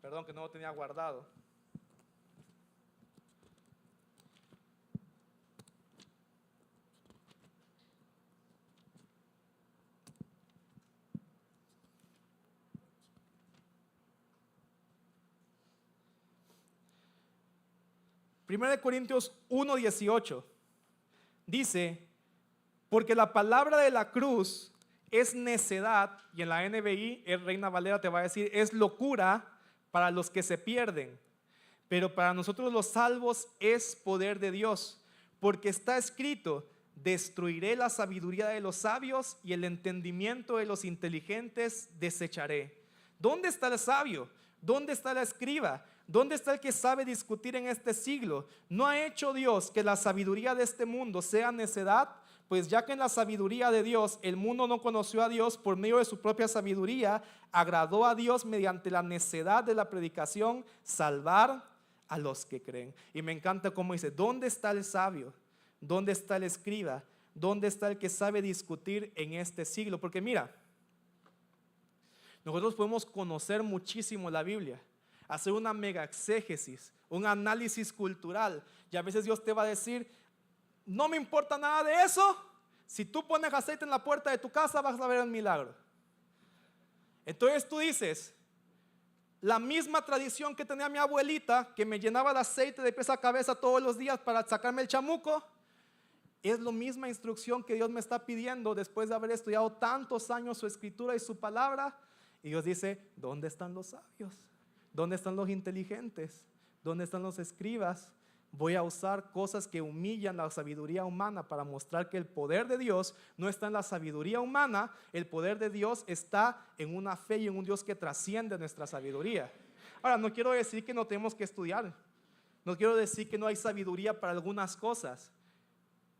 Perdón, que no lo tenía guardado. Primera de Corintios 1:18 dice, porque la palabra de la cruz es necedad, y en la NBI, el Reina Valera te va a decir, es locura para los que se pierden, pero para nosotros los salvos es poder de Dios, porque está escrito, destruiré la sabiduría de los sabios y el entendimiento de los inteligentes desecharé. ¿Dónde está el sabio? ¿Dónde está el escriba? ¿Dónde está el que sabe discutir en este siglo? ¿No ha hecho Dios que la sabiduría de este mundo sea necedad? Pues ya que en la sabiduría de Dios el mundo no conoció a Dios por medio de su propia sabiduría, agradó a Dios mediante la necedad de la predicación salvar a los que creen. Y me encanta cómo dice, ¿dónde está el sabio? ¿Dónde está el escriba? ¿Dónde está el que sabe discutir en este siglo? Porque mira, nosotros podemos conocer muchísimo la Biblia, hacer una mega exégesis, un análisis cultural, y a veces Dios te va a decir, no me importa nada de eso, si tú pones aceite en la puerta de tu casa vas a ver un milagro. Entonces tú dices, la misma tradición que tenía mi abuelita, que me llenaba de aceite de pies a cabeza todos los días para sacarme el chamuco, es la misma instrucción que Dios me está pidiendo después de haber estudiado tantos años su escritura y su palabra. Y Dios dice, ¿dónde están los sabios? ¿Dónde están los inteligentes? ¿Dónde están los escribas? Voy a usar cosas que humillan la sabiduría humana para mostrar que el poder de Dios no está en la sabiduría humana. El poder de Dios está en una fe y en un Dios que trasciende nuestra sabiduría. Ahora, no quiero decir que no tenemos que estudiar. No quiero decir que no hay sabiduría para algunas cosas.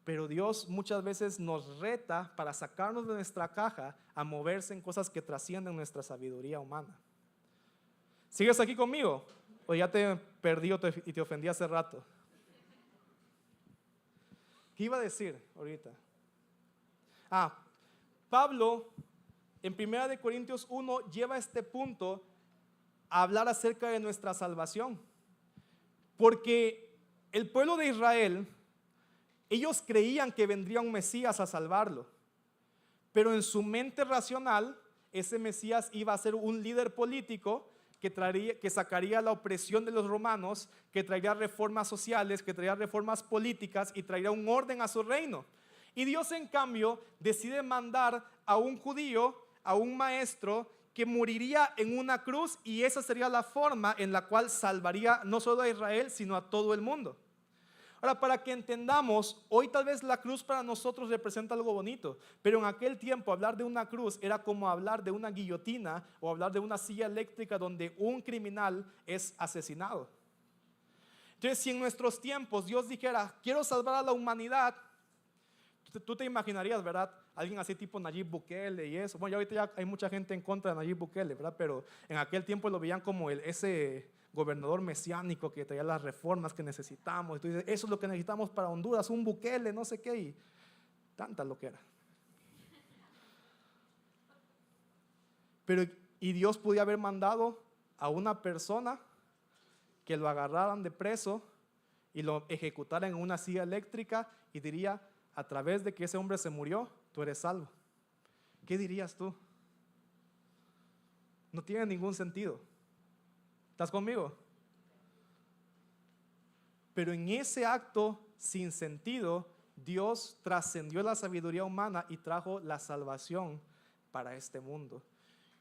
Pero Dios muchas veces nos reta para sacarnos de nuestra caja a moverse en cosas que trascienden nuestra sabiduría humana. ¿Sigues aquí conmigo? ¿O ya te perdí y te ofendí hace rato? ¿Qué iba a decir ahorita? Pablo en 1 Corintios 1 lleva este punto a hablar acerca de nuestra salvación. Porque el pueblo de Israel, ellos creían que vendría un Mesías a salvarlo. Pero en su mente racional, ese Mesías iba a ser un líder político que sacaría la opresión de los romanos, que traería reformas sociales, que traería reformas políticas y traería un orden a su reino. Y Dios, en cambio, decide mandar a un judío, a un maestro que moriría en una cruz, y esa sería la forma en la cual salvaría no solo a Israel, sino a todo el mundo. Ahora, para que entendamos, hoy tal vez la cruz para nosotros representa algo bonito, pero en aquel tiempo hablar de una cruz era como hablar de una guillotina o hablar de una silla eléctrica donde un criminal es asesinado. Entonces, si en nuestros tiempos Dios dijera, quiero salvar a la humanidad, tú te imaginarías, ¿verdad? Alguien así tipo Nayib Bukele y eso. Bueno, ya ahorita ya hay mucha gente en contra de Nayib Bukele, ¿verdad? Pero en aquel tiempo lo veían como ese gobernador mesiánico que traía las reformas que necesitamos. Entonces, eso es lo que necesitamos para Honduras, un Bukele, no sé qué, y tanta lo que era. Pero, y Dios podía haber mandado a una persona que lo agarraran de preso y lo ejecutaran en una silla eléctrica y diría, a través de que ese hombre se murió, tú eres salvo. ¿Qué dirías tú? No tiene ningún sentido. ¿Estás conmigo? Pero en ese acto sin sentido, Dios trascendió la sabiduría humana y trajo la salvación para este mundo.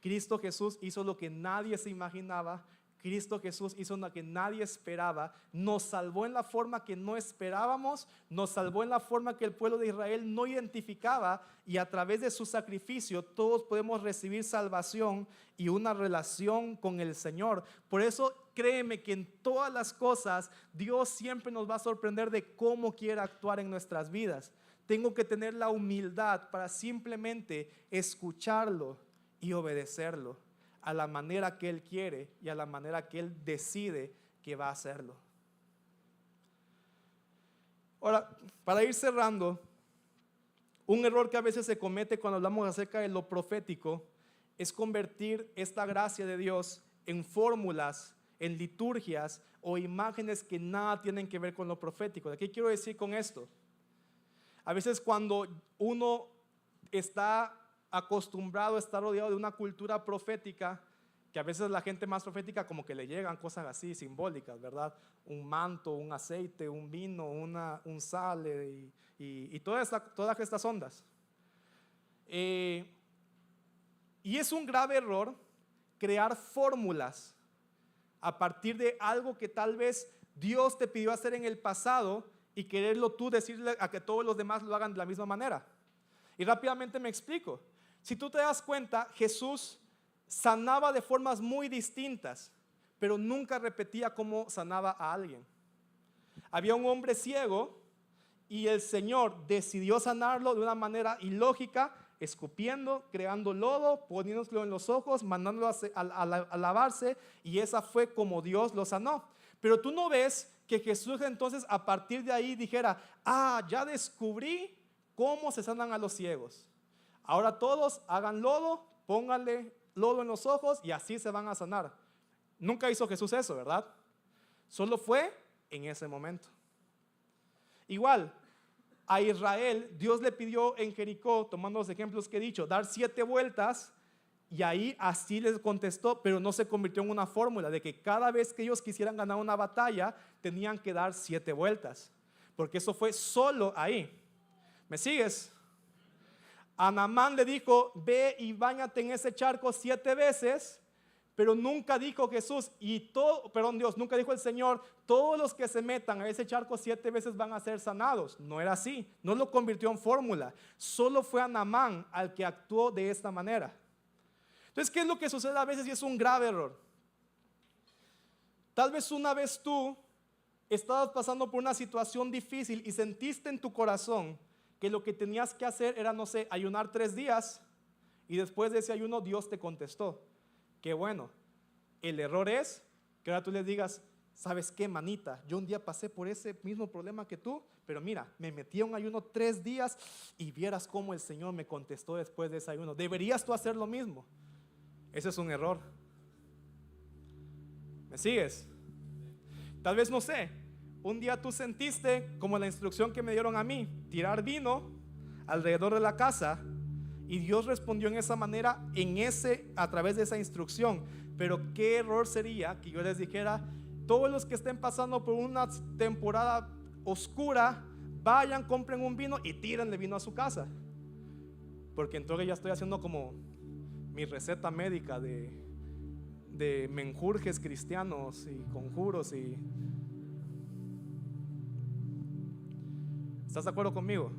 Cristo Jesús hizo lo que nadie se imaginaba. Cristo Jesús hizo lo que nadie esperaba. Nos salvó en la forma que no esperábamos. Nos salvó en la forma que el pueblo de Israel no identificaba. Y a través de su sacrificio todos podemos recibir salvación y una relación con el Señor. Por eso créeme que en todas las cosas Dios siempre nos va a sorprender de cómo quiere actuar en nuestras vidas. Tengo que tener la humildad para simplemente escucharlo y obedecerlo a la manera que Él quiere y a la manera que Él decide que va a hacerlo. Ahora, para ir cerrando, un error que a veces se comete cuando hablamos acerca de lo profético es convertir esta gracia de Dios en fórmulas, en liturgias o imágenes que nada tienen que ver con lo profético. ¿De qué quiero decir con esto? A veces cuando uno está acostumbrado a estar rodeado de una cultura profética, que a veces la gente más profética como que le llegan cosas así simbólicas, ¿verdad? Un manto, un aceite, un vino, un sal y todas estas ondas. Y es un grave error crear fórmulas a partir de algo que tal vez Dios te pidió hacer en el pasado y quererlo tú decirle a que todos los demás lo hagan de la misma manera. Y rápidamente me explico. Si tú te das cuenta, Jesús sanaba de formas muy distintas, pero nunca repetía cómo sanaba a alguien. Había un hombre ciego y el Señor decidió sanarlo de una manera ilógica, escupiendo, creando lodo, poniéndolo en los ojos, mandándolo a lavarse, y esa fue como Dios lo sanó. Pero tú no ves que Jesús entonces a partir de ahí dijera, ya descubrí cómo se sanan a los ciegos. Ahora todos hagan lodo, pónganle lodo en los ojos y así se van a sanar. Nunca hizo Jesús eso, ¿verdad? Solo fue en ese momento. Igual, a Israel, Dios le pidió en Jericó, tomando los ejemplos que he dicho, dar 7 vueltas, y ahí así les contestó, pero no se convirtió en una fórmula de que cada vez que ellos quisieran ganar una batalla, tenían que dar 7 vueltas, porque eso fue solo ahí. ¿Me sigues? A Naamán le dijo, ve y báñate en ese charco 7 veces, pero nunca dijo Jesús, Dios, nunca dijo el Señor, todos los que se metan a ese charco 7 veces van a ser sanados. No era así, no lo convirtió en fórmula, solo fue a Naamán al que actuó de esta manera. Entonces, ¿qué es lo que sucede a veces y es un grave error? Tal vez una vez tú estabas pasando por una situación difícil y sentiste en tu corazón que lo que tenías que hacer era, no sé, ayunar 3 días, y después de ese ayuno Dios te contestó. Qué bueno. El error es que ahora tú le digas, ¿sabes qué, manita? Yo un día pasé por ese mismo problema que tú, pero mira, me metí a un ayuno 3 días y vieras cómo el Señor me contestó después de ese ayuno. ¿Deberías tú hacer lo mismo? Ese es un error. ¿Me sigues? Tal vez, no sé, un día tú sentiste, como la instrucción que me dieron a mí, tirar vino alrededor de la casa, y Dios respondió en esa manera, a través de esa instrucción. Pero qué error sería que yo les dijera: todos los que estén pasando por una temporada oscura, vayan, compren un vino y tírenle vino a su casa. Porque entonces ya estoy haciendo como mi receta médica de menjurjes cristianos y conjuros. ¿Estás de acuerdo conmigo?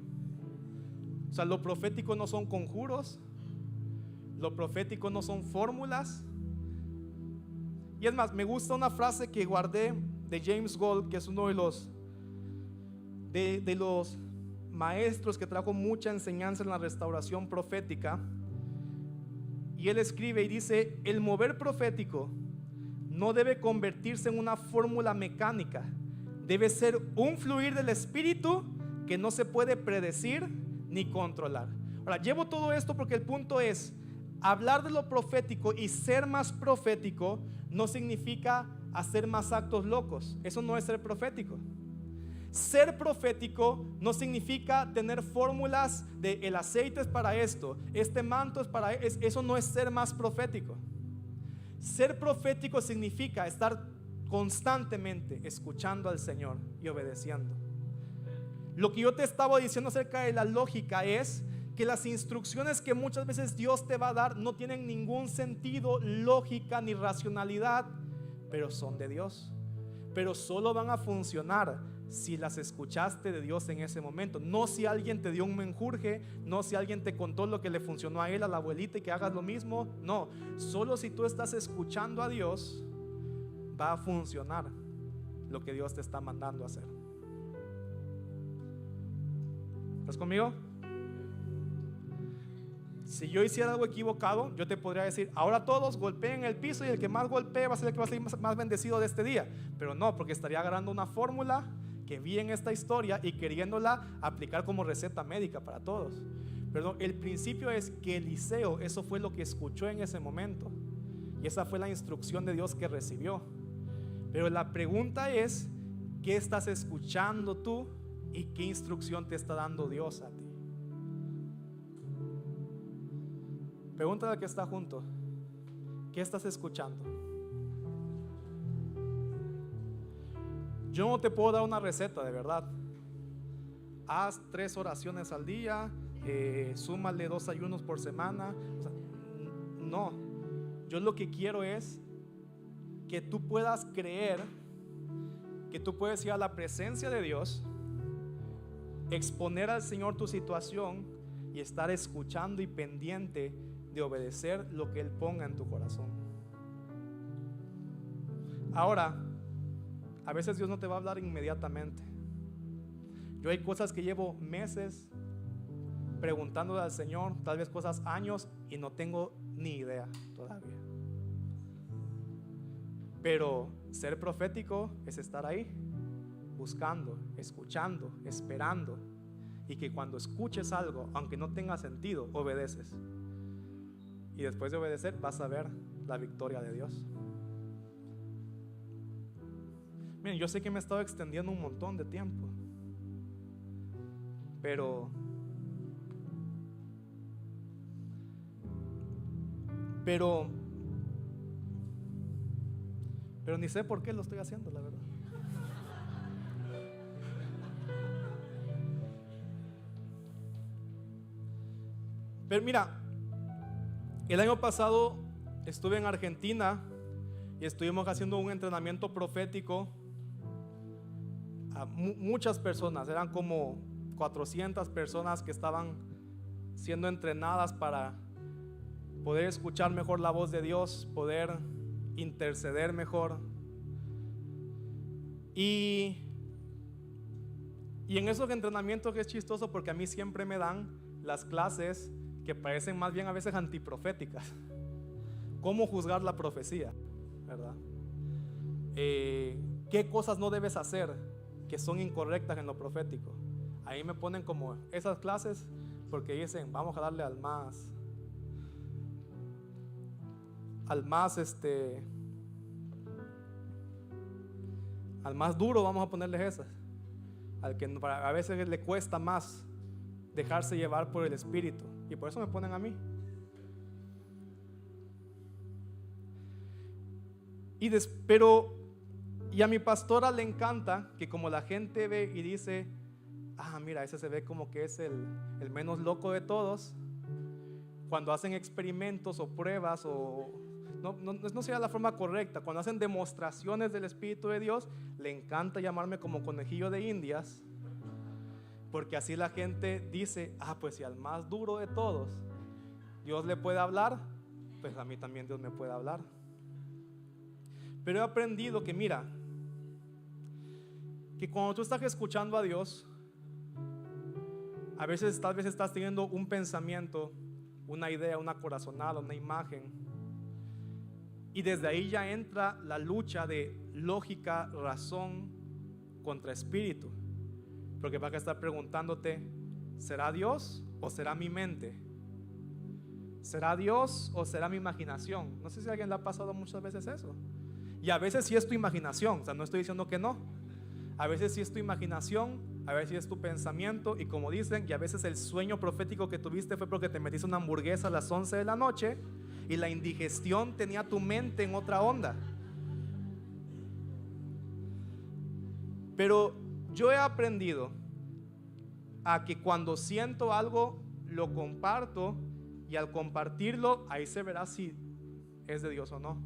O sea, lo profético no son conjuros, lo profético no son fórmulas. Y es más, me gusta una frase que guardé de James Gold, que es uno de los maestros que trajo mucha enseñanza en la restauración profética. Y él escribe y dice: el mover profético no debe convertirse en una fórmula mecánica, debe ser un fluir del Espíritu que no se puede predecir ni controlar. Ahora, llevo todo esto porque el punto es: hablar de lo profético y ser más profético no significa hacer más actos locos. Eso no es ser profético. Ser profético no significa tener fórmulas de el aceite es para esto, este manto es para esto. Eso no es ser más profético. Ser profético significa estar constantemente escuchando al Señor y obedeciendo. Lo que yo te estaba diciendo acerca de la lógica es que las instrucciones que muchas veces Dios te va a dar no tienen ningún sentido, lógica ni racionalidad, pero son de Dios. Pero solo van a funcionar si las escuchaste de Dios en ese momento. No si alguien te dio un menjurje, no si alguien te contó lo que le funcionó a él, a la abuelita, y que hagas lo mismo. No, solo si tú estás escuchando a Dios va a funcionar lo que Dios te está mandando a hacer. ¿Estás conmigo? Si yo hiciera algo equivocado, yo te podría decir: ahora todos golpeen el piso y el que más golpee va a ser el que va a ser más bendecido de este día. Pero no, porque estaría agarrando una fórmula que vi en esta historia y queriéndola aplicar como receta médica para todos. Pero el principio es que Eliseo, eso fue lo que escuchó en ese momento, y esa fue la instrucción de Dios que recibió. Pero la pregunta es: ¿qué estás escuchando tú y qué instrucción te está dando Dios a ti? Pregúntale al que está junto: ¿qué estás escuchando? Yo no te puedo dar una receta, de verdad. Haz 3 oraciones al día, súmale 2 ayunos por semana. O sea, no, yo lo que quiero es que tú puedas creer, que tú puedes ir a la presencia de Dios, exponer al Señor tu situación y estar escuchando y pendiente de obedecer lo que Él ponga en tu corazón. Ahora, a veces Dios no te va a hablar inmediatamente. Yo hay cosas que llevo meses preguntándole al Señor, tal vez cosas años, y no tengo ni idea todavía. Pero ser profético es estar ahí, buscando, escuchando, esperando, y que cuando escuches algo, aunque no tenga sentido, obedeces. Y después de obedecer vas a ver la victoria de Dios. Miren, yo sé que me he estado extendiendo un montón de tiempo, pero ni sé por qué lo estoy haciendo, la verdad. Pero mira, el año pasado estuve en Argentina y estuvimos haciendo un entrenamiento profético a muchas personas. Eran como 400 personas que estaban siendo entrenadas para poder escuchar mejor la voz de Dios, poder interceder mejor. Y en esos entrenamientos, que es chistoso porque a mí siempre me dan las clases que parecen más bien a veces antiproféticas. ¿Cómo juzgar la profecía? ¿Verdad? ¿Qué cosas no debes hacer que son incorrectas en lo profético? Ahí me ponen como esas clases porque dicen, vamos a darle al más duro, vamos a ponerles esas. Al que a veces le cuesta más dejarse llevar por el Espíritu, y por eso me ponen a mí. Y a mi pastora le encanta que como la gente ve y dice, mira, ese se ve como que es el menos loco de todos. Cuando hacen experimentos o pruebas, o no sería la forma correcta, cuando hacen demostraciones del Espíritu de Dios, le encanta llamarme como conejillo de indias, porque así la gente dice, pues si al más duro de todos Dios le puede hablar, pues a mí también Dios me puede hablar. Pero he aprendido que, mira, que cuando tú estás escuchando a Dios, a veces tal vez estás teniendo un pensamiento, una idea, una corazonada, una imagen, y desde ahí ya entra la lucha de lógica, razón contra espíritu, porque vas a estar preguntándote, ¿será Dios o será mi mente? ¿Será Dios o será mi imaginación? No sé si a alguien le ha pasado muchas veces eso. Y a veces sí es tu imaginación, o sea, no estoy diciendo que no. A veces sí es tu imaginación, a veces sí es tu pensamiento, y como dicen, y a veces el sueño profético que tuviste fue porque te metiste una hamburguesa a las 11 de la noche y la indigestión tenía tu mente en otra onda. Pero yo he aprendido a que cuando siento algo lo comparto, y al compartirlo ahí se verá si es de Dios o no.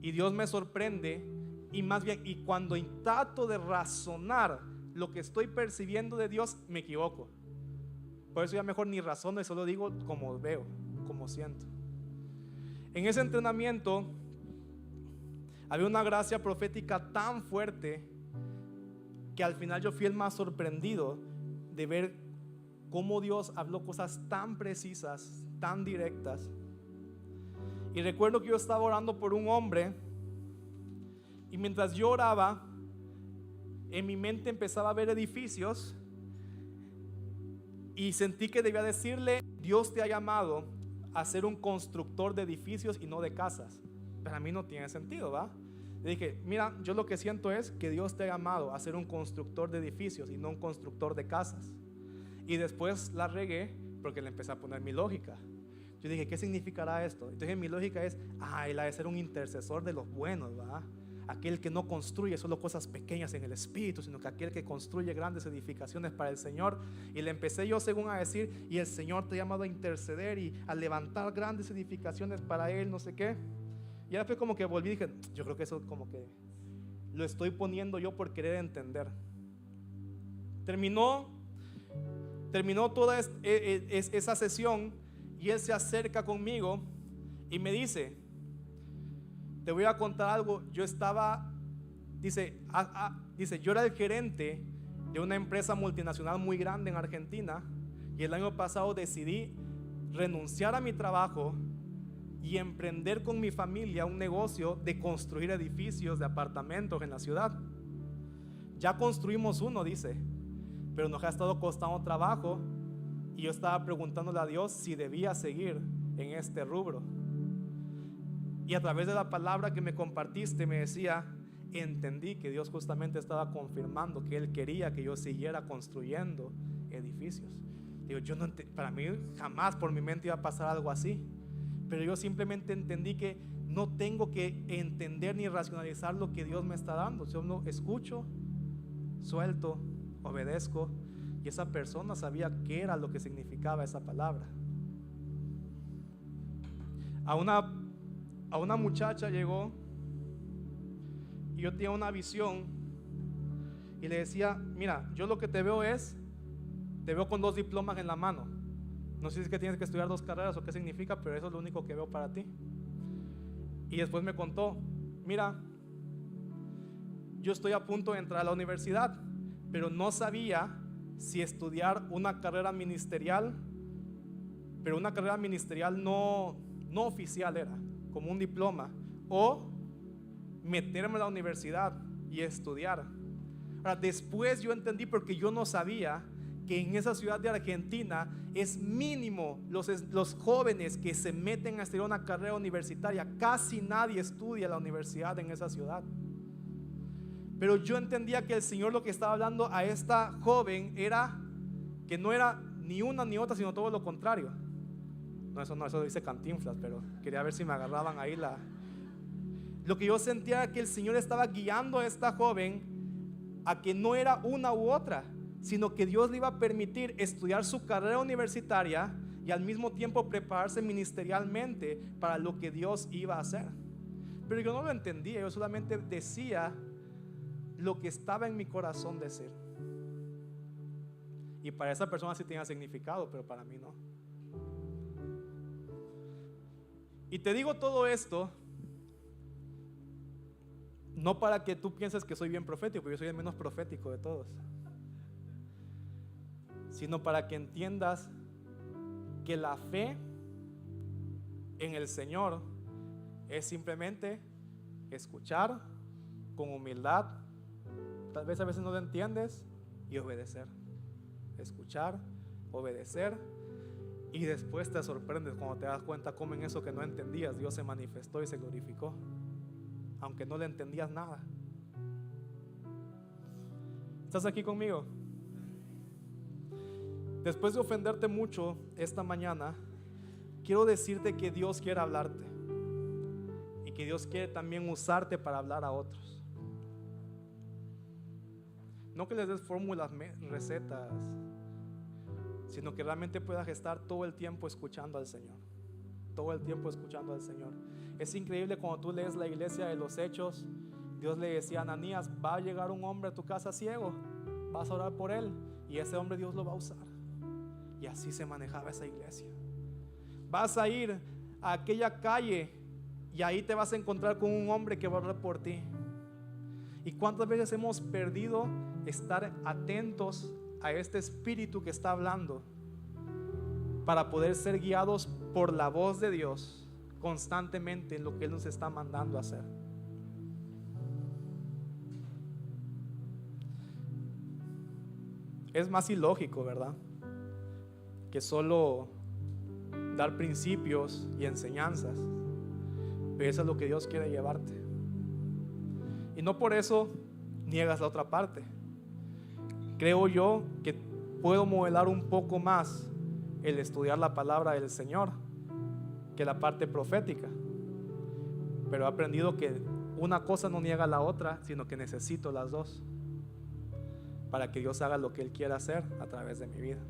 Y Dios me sorprende, y más bien, y cuando trato de razonar lo que estoy percibiendo de Dios, me equivoco. Por eso ya mejor ni razono y solo digo como veo, como siento. En ese entrenamiento había una gracia profética tan fuerte que al final yo fui el más sorprendido de ver cómo Dios habló cosas tan precisas, tan directas. Y recuerdo que yo estaba orando por un hombre, y mientras yo oraba, en mi mente empezaba a ver edificios, y sentí que debía decirle, Dios te ha llamado a ser un constructor de edificios y no de casas. Para mí no tiene sentido, ¿va? Le dije, mira, yo lo que siento es que Dios te ha llamado a ser un constructor de edificios y no un constructor de casas. Y después la regué porque le empecé a poner mi lógica. Yo dije, ¿qué significará esto? Entonces mi lógica es, él ha de ser un intercesor de los buenos, ¿verdad? Aquel que no construye solo cosas pequeñas en el espíritu, sino que aquel que construye grandes edificaciones para el Señor. Y le empecé yo según a decir, y el Señor te ha llamado a interceder y a levantar grandes edificaciones para Él, no sé qué. Y ahora fue como que volví y dije, yo creo que eso como que lo estoy poniendo yo por querer entender. Terminó toda esa sesión, y él se acerca conmigo y me dice, te voy a contar algo. Yo estaba, dice, yo era el gerente de una empresa multinacional muy grande en Argentina, y el año pasado decidí renunciar a mi trabajo y emprender con mi familia un negocio de construir edificios de apartamentos en la ciudad. Ya construimos uno, dice, pero nos ha estado costando trabajo, y yo estaba preguntándole a Dios si debía seguir en este rubro. Y a través de la palabra que me compartiste me decía, entendí que Dios justamente estaba confirmando que Él quería que yo siguiera construyendo edificios. Digo, para mí jamás por mi mente iba a pasar algo así, pero yo simplemente entendí que no tengo que entender ni racionalizar lo que Dios me está dando. Yo no escucho, suelto, obedezco. Y esa persona sabía qué era lo que significaba esa palabra. A una muchacha llegó, y yo tenía una visión, y le decía, mira, yo lo que te veo con 2 diplomas en la mano. No sé si es que tienes que estudiar 2 carreras o qué significa, pero eso es lo único que veo para ti. Y después me contó, mira, yo estoy a punto de entrar a la universidad, pero no sabía si estudiar una carrera ministerial, pero una carrera ministerial no oficial, era como un diploma, o meterme a la universidad y estudiar. Ahora, después yo entendí, porque yo no sabía, que en esa ciudad de Argentina es mínimo los jóvenes que se meten a estudiar una carrera universitaria. Casi nadie estudia la universidad en esa ciudad. Pero yo entendía que el Señor lo que estaba hablando a esta joven era que no era ni una ni otra, sino todo lo contrario. No, eso dice Cantinflas, pero quería ver si me agarraban ahí Lo que yo sentía era que el Señor estaba guiando a esta joven a que no era una u otra, sino que Dios le iba a permitir estudiar su carrera universitaria y al mismo tiempo prepararse ministerialmente para lo que Dios iba a hacer. Pero yo no lo entendía, yo solamente decía lo que estaba en mi corazón decir. Y para esa persona sí tenía significado, pero para mí no. Y te digo todo esto no para que tú pienses que soy bien profético, porque yo soy el menos profético de todos, sino para que entiendas que la fe en el Señor es simplemente escuchar con humildad. Tal vez a veces no lo entiendes, y obedecer. Escuchar, obedecer, y después te sorprendes cuando te das cuenta cómo en eso que no entendías Dios se manifestó y se glorificó, aunque no le entendías nada. ¿Estás aquí conmigo? Después de ofenderte mucho esta mañana, quiero decirte que Dios quiere hablarte y que Dios quiere también usarte para hablar a otros. No que les des fórmulas, recetas, sino que realmente puedas estar todo el tiempo escuchando al Señor. Todo el tiempo escuchando al Señor. Es increíble cuando tú lees la iglesia de los Hechos. Dios le decía a Ananías: va a llegar un hombre a tu casa ciego, vas a orar por él, y ese hombre Dios lo va a usar. Y así se manejaba esa iglesia. Vas a ir a aquella calle y ahí te vas a encontrar con un hombre que va a orar por ti. ¿Y cuántas veces hemos perdido estar atentos a este espíritu que está hablando para poder ser guiados por la voz de Dios constantemente en lo que Él nos está mandando a hacer? Es más ilógico, ¿verdad?, que solo dar principios y enseñanzas, pero eso es lo que Dios quiere llevarte. Y no por eso niegas la otra parte. Creo yo que puedo modelar un poco más el estudiar la palabra del Señor que la parte profética, pero he aprendido que una cosa no niega la otra, sino que necesito las dos para que Dios haga lo que Él quiera hacer a través de mi vida.